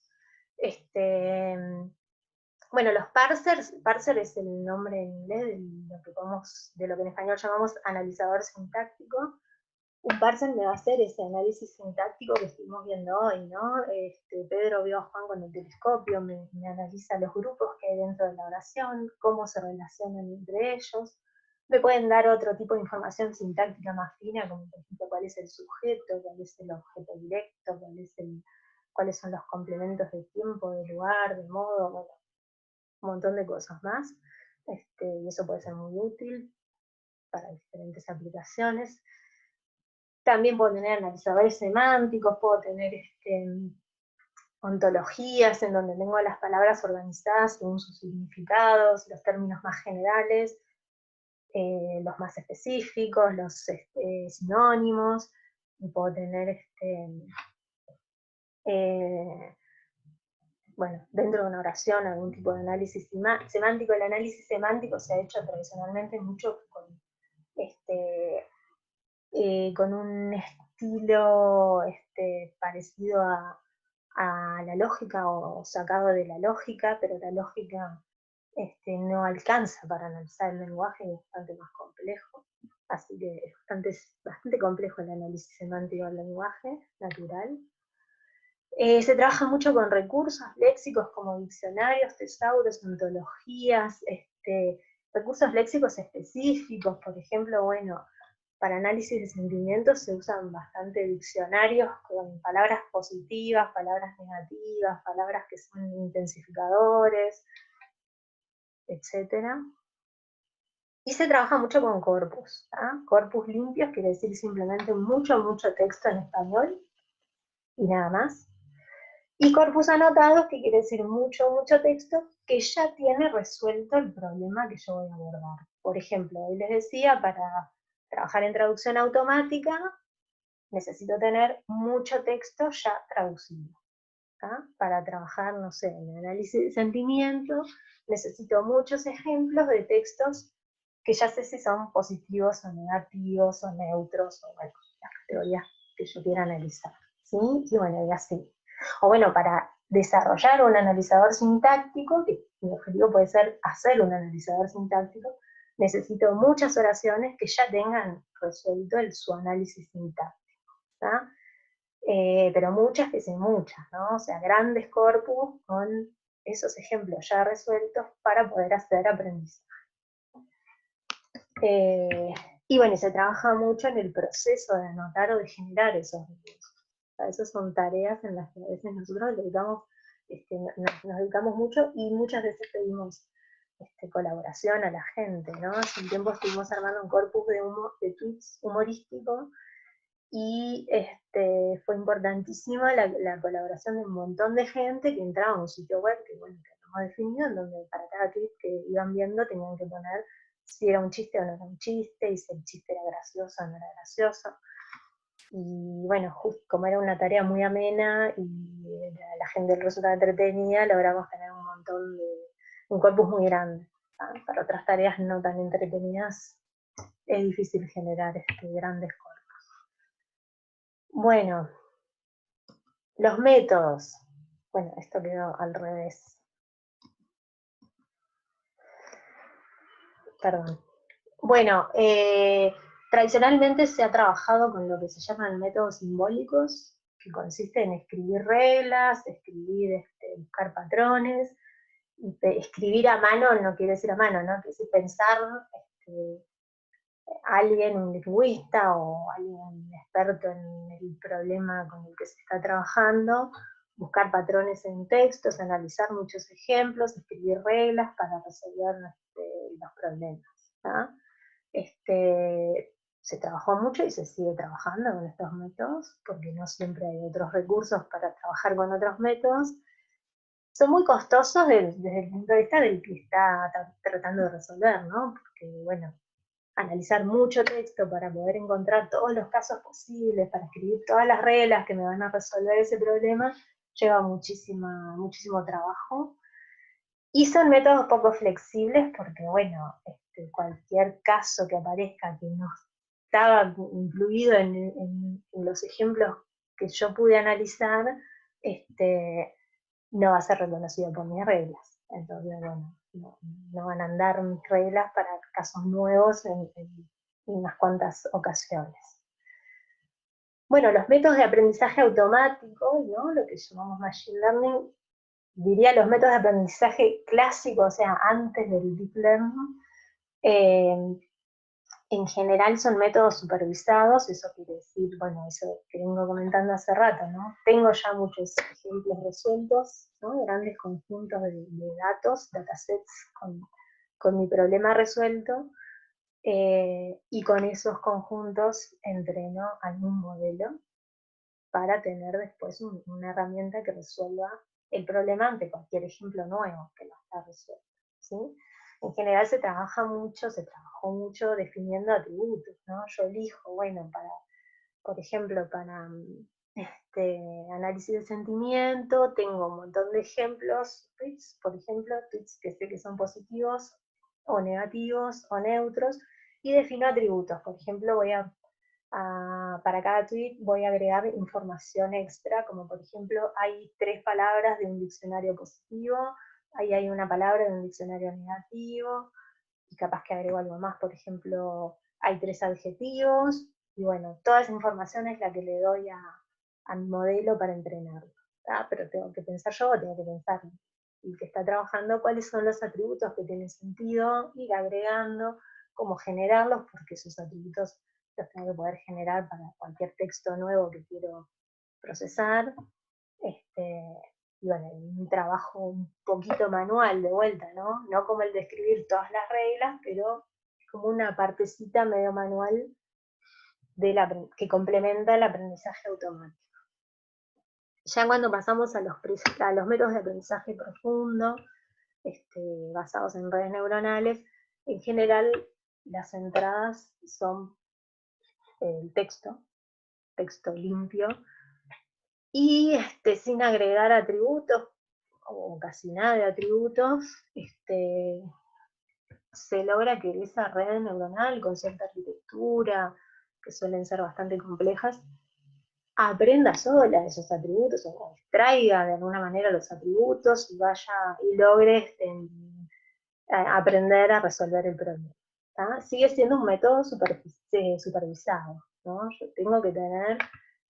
Bueno, los parsers, parser es el nombre en inglés de lo que en español llamamos analizador sintáctico. Un parser me va a hacer ese análisis sintáctico que estuvimos viendo hoy, ¿no? Pedro vio a Juan con el telescopio, me analiza los grupos que hay dentro de la oración, cómo se relacionan entre ellos. Me pueden dar otro tipo de información sintáctica más fina, como por ejemplo cuál es el sujeto, cuál es el objeto directo, cuáles son los complementos de tiempo, de lugar, de modo, bueno, un montón de cosas más. Y eso puede ser muy útil para diferentes aplicaciones. También puedo tener analizadores semánticos, puedo tener ontologías en donde tengo las palabras organizadas según sus significados, los términos más generales, los más específicos, los sinónimos, y puedo tener bueno, dentro de una oración algún tipo de análisis semántico. El análisis semántico se ha hecho tradicionalmente mucho con un estilo parecido a la lógica o sacado de la lógica, pero la lógica no alcanza para analizar el lenguaje, es bastante más complejo. Así que es bastante complejo el análisis semántico del lenguaje natural. Se trabaja mucho con recursos léxicos como diccionarios, tesauros, ontologías, recursos léxicos específicos, por ejemplo, bueno, para análisis de sentimientos se usan bastante diccionarios con palabras positivas, palabras negativas, palabras que son intensificadores, etc. Y se trabaja mucho con corpus. Corpus limpios quiere decir simplemente mucho texto en español y nada más. Y corpus anotados, que quiere decir mucho texto, que ya tiene resuelto el problema que yo voy a abordar. Por ejemplo, hoy les decía, para trabajar en traducción automática, necesito tener mucho texto ya traducido. Para trabajar, no sé, en análisis de sentimiento, necesito muchos ejemplos de textos que ya sé si son positivos o negativos o neutros, o bueno, las categorías que yo quiera analizar. ¿Sí? Y bueno, y así. O bueno, para desarrollar un analizador sintáctico, que mi objetivo puede ser hacer un analizador sintáctico, necesito muchas oraciones que ya tengan resuelto su análisis sintáctico. Pero muchas que sí, muchas, ¿no? O sea, grandes corpus con esos ejemplos ya resueltos para poder hacer aprendizaje. Y bueno, y se trabaja mucho en el proceso de anotar o de generar esos recursos. Esas son tareas en las que a veces nosotros dedicamos, nos dedicamos mucho y muchas veces pedimos colaboración a la gente, ¿no? Hace un tiempo estuvimos armando un corpus de tweets humorísticos y fue importantísima la colaboración de un montón de gente que entraba a un sitio web que, bueno, que hemos definido, en donde para cada tweet que iban viendo tenían que poner si era un chiste o no era un chiste, y si el chiste era gracioso o no era gracioso. Y bueno, justo como era una tarea muy amena y la gente resultaba entretenida, logramos tener un corpus muy grande. Para otras tareas no tan entretenidas es difícil generar grandes corpus. Bueno, los métodos. Bueno, esto quedó al revés. Perdón. Bueno, tradicionalmente se ha trabajado con lo que se llaman métodos simbólicos, que consiste en escribir reglas, buscar patrones, y escribir a mano no quiere decir a mano, ¿no? Quiere decir pensar, alguien, un lingüista o alguien experto en el problema con el que se está trabajando, buscar patrones en textos, analizar muchos ejemplos, escribir reglas para resolver los problemas. Se trabajó mucho y se sigue trabajando con estos métodos, porque no siempre hay otros recursos para trabajar con otros métodos. Son muy costosos desde el punto de vista del que está tratando de resolver, ¿no? Porque, bueno, analizar mucho texto para poder encontrar todos los casos posibles, para escribir todas las reglas que me van a resolver ese problema, lleva muchísimo trabajo. Y son métodos poco flexibles porque, bueno, cualquier caso que aparezca que no estaba incluido en los ejemplos que yo pude analizar, no va a ser reconocido por mis reglas. Entonces, bueno, no van a andar mis reglas para casos nuevos en unas cuantas ocasiones. Bueno, los métodos de aprendizaje automático, ¿no? Lo que llamamos Machine Learning, diría los métodos de aprendizaje clásicos, o sea, antes del Deep Learning, en general son métodos supervisados, eso quiere decir, bueno, eso que vengo comentando hace rato, ¿no? Tengo ya muchos ejemplos resueltos, ¿no? Grandes conjuntos de datos, datasets con mi problema resuelto, y con esos conjuntos entreno algún modelo para tener después una herramienta que resuelva el problema ante cualquier ejemplo nuevo que no está resuelto, ¿sí? En general se trabajó mucho definiendo atributos, ¿no? Yo elijo, bueno, por ejemplo, para análisis de sentimiento, tengo un montón de ejemplos, tweets, por ejemplo, tweets que sé que son positivos o negativos o neutros, y defino atributos. Por ejemplo, para cada tweet voy a agregar información extra, como por ejemplo, hay 3 palabras de un diccionario positivo, ahí hay una palabra de un diccionario negativo, y capaz que agrego algo más, por ejemplo, hay 3 adjetivos, y bueno, toda esa información es la que le doy a mi modelo para entrenarlo. Pero tengo que pensar yo, tengo que pensar el que está trabajando cuáles son los atributos que tienen sentido, ir agregando, cómo generarlos, porque esos atributos los tengo que poder generar para cualquier texto nuevo que quiero procesar. Y bueno, un trabajo un poquito manual de vuelta, ¿no? No como el de escribir todas las reglas, pero como una partecita medio manual que complementa el aprendizaje automático. Ya cuando pasamos a los métodos de aprendizaje profundo, basados en redes neuronales, en general las entradas son el texto limpio, y sin agregar atributos, o casi nada de atributos, se logra que esa red neuronal, con cierta arquitectura, que suelen ser bastante complejas, aprenda sola esos atributos, o extraiga de alguna manera los atributos, y vaya y logre aprender a resolver el problema. ¿Tá? Sigue siendo un método supervisado, ¿no? Yo tengo que tener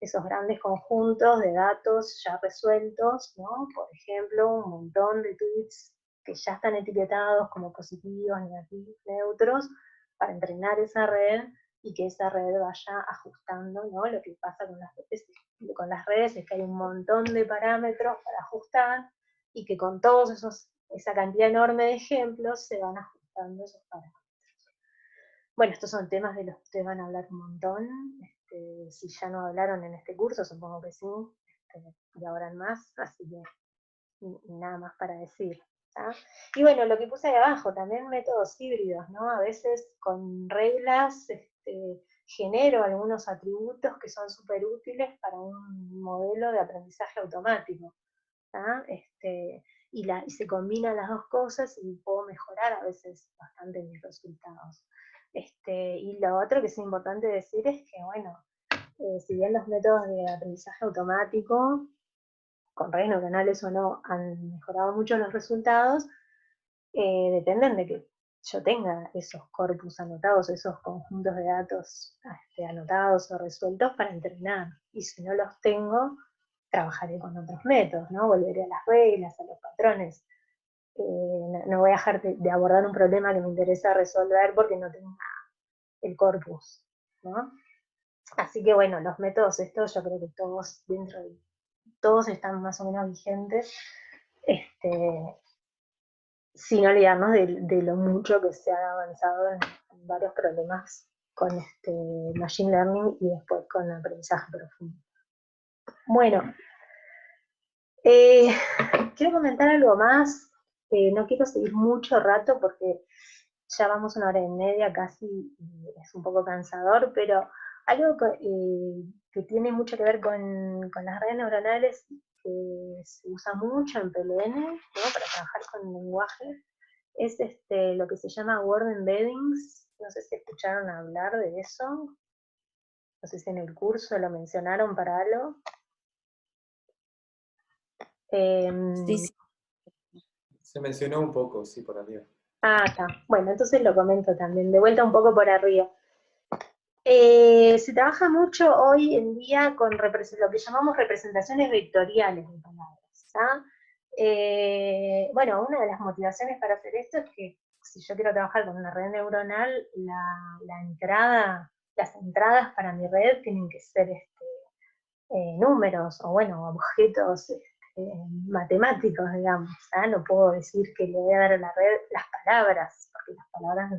esos grandes conjuntos de datos ya resueltos, ¿no? Por ejemplo, un montón de tweets que ya están etiquetados como positivos, negativos, neutros, para entrenar esa red, y que esa red vaya ajustando, ¿no? Lo que pasa con las redes es que hay un montón de parámetros para ajustar, y que con todos esa cantidad enorme de ejemplos se van ajustando esos parámetros. Bueno, estos son temas de los que ustedes van a hablar un montón. Si ya no hablaron en este curso, supongo que sí, y habrán más, así que nada más para decir. ¿tá? Y bueno, lo que puse ahí abajo, también métodos híbridos, ¿no? A veces con reglas genero algunos atributos que son súper útiles para un modelo de aprendizaje automático. ¿tá? Y se combinan las dos cosas y puedo mejorar a veces bastante mis resultados. Y lo otro que es importante decir es que, bueno, si bien los métodos de aprendizaje automático, con redes neuronales o no, han mejorado mucho los resultados, dependen de que yo tenga esos corpus anotados, esos conjuntos de datos anotados o resueltos para entrenar. Y si no los tengo, trabajaré con otros métodos, ¿no? Volveré a las reglas, a los patrones. No voy a dejar de abordar un problema que me interesa resolver porque no tengo el corpus, ¿no? Así que bueno, los métodos estos yo creo que todos están más o menos vigentes, sin olvidarnos de lo mucho que se ha avanzado en varios problemas con Machine Learning y después con aprendizaje profundo. Bueno, quiero comentar algo más. No quiero seguir mucho rato porque ya vamos 1 hora y media casi, y es un poco cansador, pero algo que tiene mucho que ver con las redes neuronales, que se usa mucho en PLN, ¿no? Para trabajar con lenguaje, es lo que se llama word embeddings. No sé si escucharon hablar de eso. No sé si en el curso lo mencionaron para algo. Sí, sí. Se mencionó un poco, sí, por arriba. Ah, está. Bueno, entonces lo comento también, de vuelta un poco por arriba. Se trabaja mucho hoy en día con lo que llamamos representaciones vectoriales de palabras. ¿tá? Bueno, una de las motivaciones para hacer esto es que si yo quiero trabajar con una red neuronal, las entradas para mi red tienen que ser números, o bueno, objetos matemáticos, digamos. No puedo decir que le voy a dar a la red las palabras, porque las palabras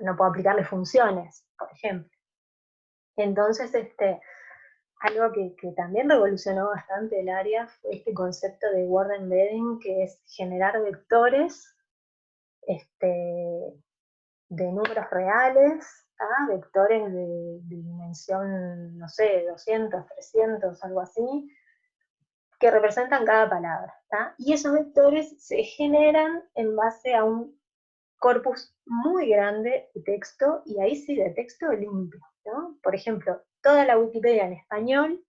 no puedo aplicarle funciones, por ejemplo. Entonces, algo que también revolucionó bastante el área fue este concepto de word embedding, que es generar vectores de números reales, vectores de dimensión, no sé, 200, 300, algo así, que representan cada palabra. Y esos vectores se generan en base a un corpus muy grande de texto, y ahí sí de texto limpio, ¿no? Por ejemplo, toda la Wikipedia en español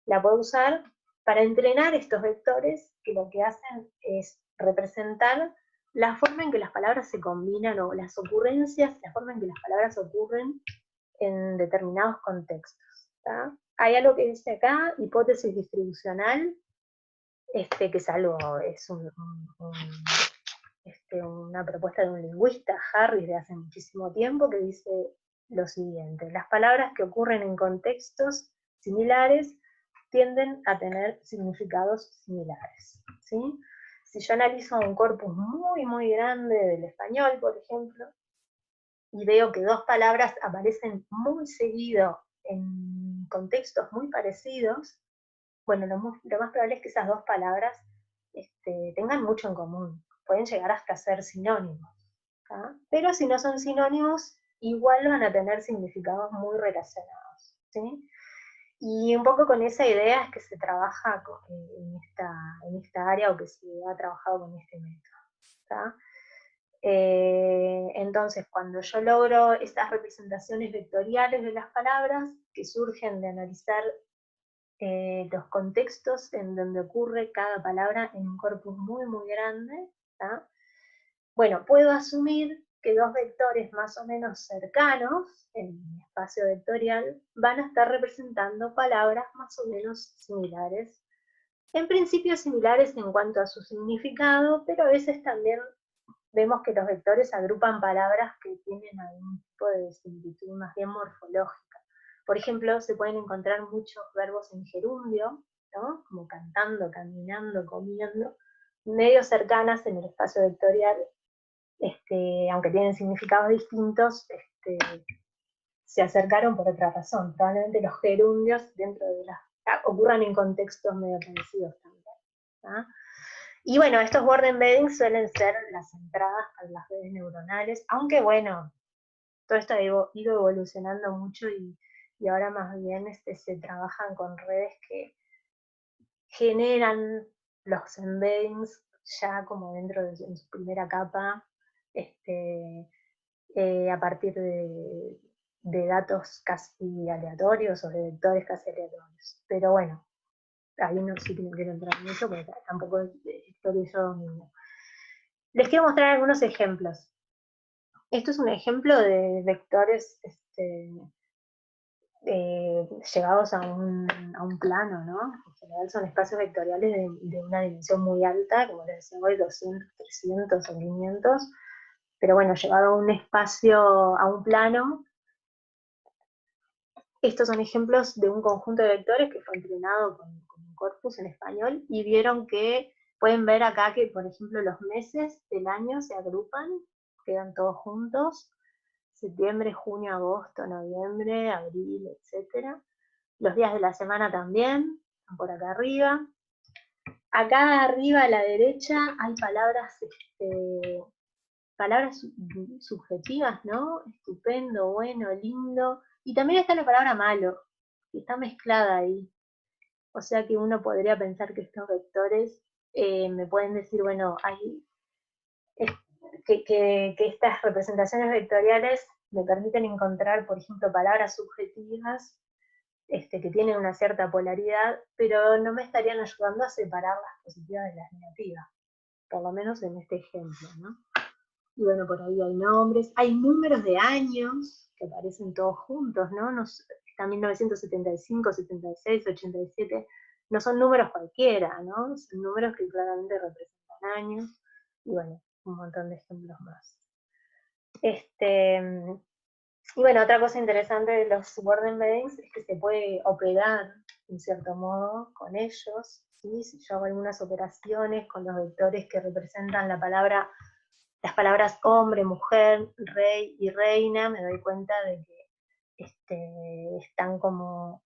la puedo usar para entrenar estos vectores, que lo que hacen es representar la forma en que las palabras se combinan, o las ocurrencias, la forma en que las palabras ocurren en determinados contextos. ¿tá? Hay algo que dice acá, hipótesis distribucional, que es una propuesta de un lingüista, Harris, de hace muchísimo tiempo, que dice lo siguiente: las palabras que ocurren en contextos similares tienden a tener significados similares. ¿sí? Si yo analizo un corpus muy, muy grande del español, por ejemplo, y veo que dos palabras aparecen muy seguido en contextos muy parecidos, bueno, lo más probable es que esas dos palabras tengan mucho en común. Pueden llegar hasta ser sinónimos. ¿tá? Pero si no son sinónimos, igual van a tener significados muy relacionados. ¿sí? Y un poco con esa idea es que se trabaja en esta área, o que se ha trabajado con este método. ¿tá? Entonces, cuando yo logro estas representaciones vectoriales de las palabras, que surgen de analizar los contextos en donde ocurre cada palabra en un corpus muy, muy grande, ¿tá? Bueno, puedo asumir que dos vectores más o menos cercanos en mi espacio vectorial van a estar representando palabras más o menos similares. En principio similares en cuanto a su significado, pero a veces también vemos que los vectores agrupan palabras que tienen algún tipo de similitud más bien morfológica. Por ejemplo, se pueden encontrar muchos verbos en gerundio, ¿no? Como cantando, caminando, comiendo, medio cercanas en el espacio vectorial, aunque tienen significados distintos, se acercaron por otra razón. Probablemente los gerundios ocurran en contextos medio parecidos también. ¿tá? Y bueno, estos word embeddings suelen ser las entradas para las redes neuronales, aunque bueno, todo esto ha ido evolucionando mucho y ahora más bien se trabajan con redes que generan los embeddings ya como dentro de su primera capa, a partir de datos casi aleatorios o de vectores casi aleatorios. Pero bueno, ahí no sí que no quiero entrar en eso porque tampoco es lo que yo domino. Les quiero mostrar algunos ejemplos. Esto es un ejemplo de vectores llevados a un plano, ¿no? En general son espacios vectoriales de una dimensión muy alta, como les decía hoy, 200, 300 o 500, pero bueno, llevado a un espacio, a un plano. Estos son ejemplos de un conjunto de vectores que fue entrenado con un corpus en español, y vieron que, pueden ver acá que, por ejemplo, los meses del año se agrupan, quedan todos juntos, septiembre, junio, agosto, noviembre, abril, etc. Los días de la semana también, están por acá arriba. Acá arriba a la derecha hay palabras subjetivas, ¿no? Estupendo, bueno, lindo. Y también está la palabra malo, que está mezclada ahí. O sea que uno podría pensar que estos vectores me pueden decir, bueno, que estas representaciones vectoriales me permiten encontrar, por ejemplo, palabras subjetivas que tienen una cierta polaridad, pero no me estarían ayudando a separar las positivas de las negativas, por lo menos en este ejemplo, ¿no? Y bueno, por ahí hay nombres, hay números de años que aparecen todos juntos, ¿no? Está 1975, 76, 87, no son números cualquiera, ¿no? Son números que claramente representan años, y bueno, un montón de ejemplos más. Y bueno, otra cosa interesante de los word embeddings es que se puede operar, en cierto modo, con ellos, ¿sí? Si yo hago algunas operaciones con los vectores que representan las palabras hombre, mujer, rey y reina, me doy cuenta de que están como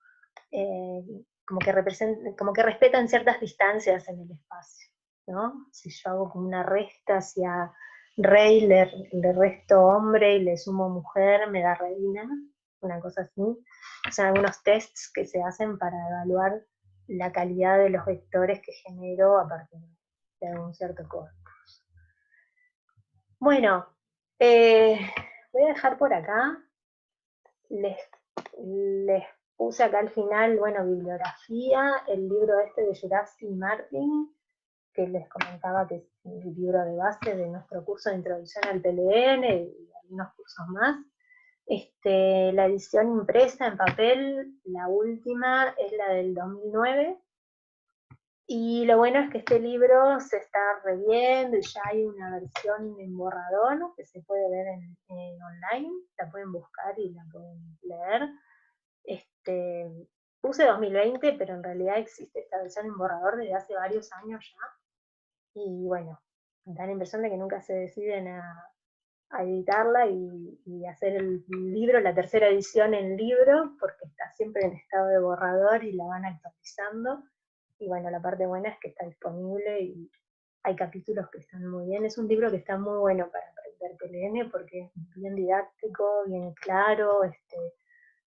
que respetan ciertas distancias en el espacio, ¿no? Si yo hago como una resta hacia rey, le resto hombre y le sumo mujer, me da reina, una cosa así. Son algunos tests que se hacen para evaluar la calidad de los vectores que genero a partir de algún cierto corpus. Bueno, voy a dejar por acá. Les puse acá al final, bueno, bibliografía, el libro de Jurafsky y Martin, que les comentaba que es el libro de base de nuestro curso de introducción al PLN y algunos cursos más. La edición impresa en papel, la última, es la del 2009. Y lo bueno es que este libro se está reviendo y ya hay una versión en borrador, ¿no? Que se puede ver en online, la pueden buscar y la pueden leer. Puse 2020, pero en realidad existe esta versión en borrador desde hace varios años ya. Y bueno, da la impresión de que nunca se deciden a a editarla y hacer el libro, la tercera edición en libro, porque está siempre en estado de borrador y la van actualizando. Y bueno, la parte buena es que está disponible y hay capítulos que están muy bien. Es un libro que está muy bueno para aprender PLN porque es bien didáctico, bien claro,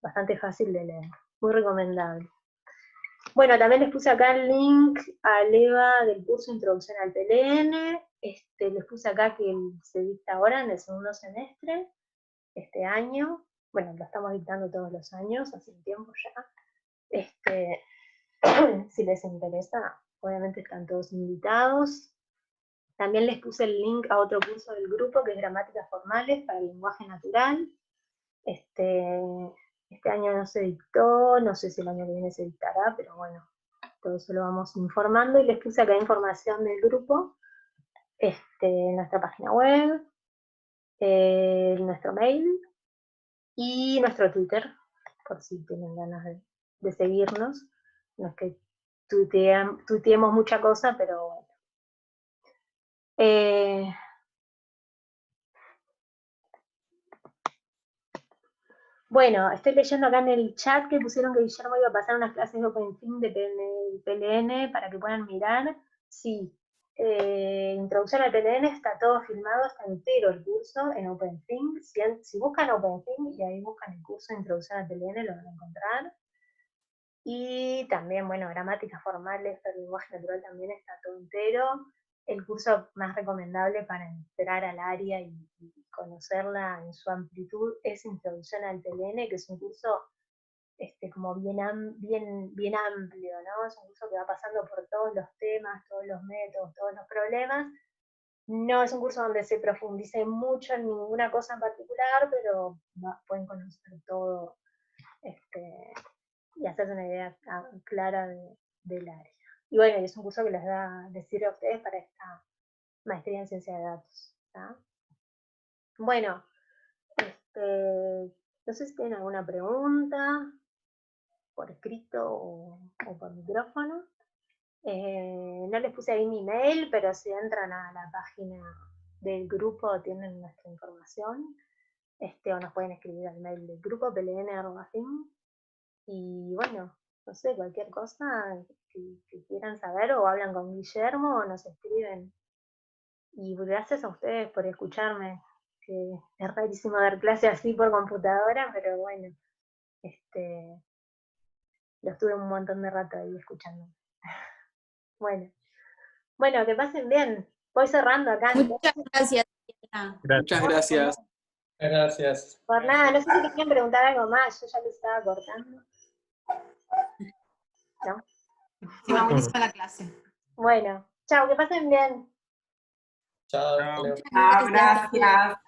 bastante fácil de leer. Muy recomendable. Bueno, también les puse acá el link al EVA del curso Introducción al PLN. Les puse acá que se dicta ahora en el segundo semestre, este año. Bueno, lo estamos dictando todos los años, hace un tiempo ya. Si les interesa, obviamente están todos invitados. También les puse el link a otro curso del grupo, que es Gramáticas Formales para el Lenguaje Natural. Este año no se dictó, no sé si el año que viene se dictará, pero bueno, todo eso lo vamos informando. Y les puse acá información del grupo, en nuestra página web, nuestro mail y nuestro Twitter, por si tienen ganas de seguirnos. No es que tuiteemos mucha cosa, pero bueno. Bueno, estoy leyendo acá en el chat que pusieron que Guillermo iba a pasar unas clases de OpenThing de PLN para que puedan mirar. Sí, Introducción al PLN está todo filmado, está entero el curso en OpenThing. Si buscan OpenThing y ahí buscan el curso de Introducción al PLN, lo van a encontrar. Y también, bueno, Gramáticas Formales para el Lenguaje Natural también está todo entero. El curso más recomendable para entrar al área y conocerla en su amplitud es Introducción al PLN, que es un curso como bien amplio, ¿no? Es un curso que va pasando por todos los temas, todos los métodos, todos los problemas. No es un curso donde se profundice mucho en ninguna cosa en particular, pero pueden conocer todo y hacerse una idea clara del área. Y bueno, es un curso que les sirve a ustedes para esta maestría en ciencia de datos. ¿Tá? Bueno, no sé si tienen alguna pregunta por escrito o por micrófono. No les puse ahí mi mail, pero si entran a la página del grupo tienen nuestra información, o nos pueden escribir al mail del grupo pln@fin. Y bueno, no sé, cualquier cosa que quieran saber o hablan con Guillermo o nos escriben. Y gracias a ustedes por escucharme, que es rarísimo dar clase así por computadora, pero bueno, lo estuve un montón de rato ahí escuchando. Bueno, que pasen bien. Voy cerrando acá. Muchas gracias. Muchas gracias. Gracias. Por nada, no sé si querían preguntar algo más, yo ya lo estaba cortando. ¿No? Sí, va buenísima la clase. Bueno, chao, que pasen bien. Chao. Chao, gracias.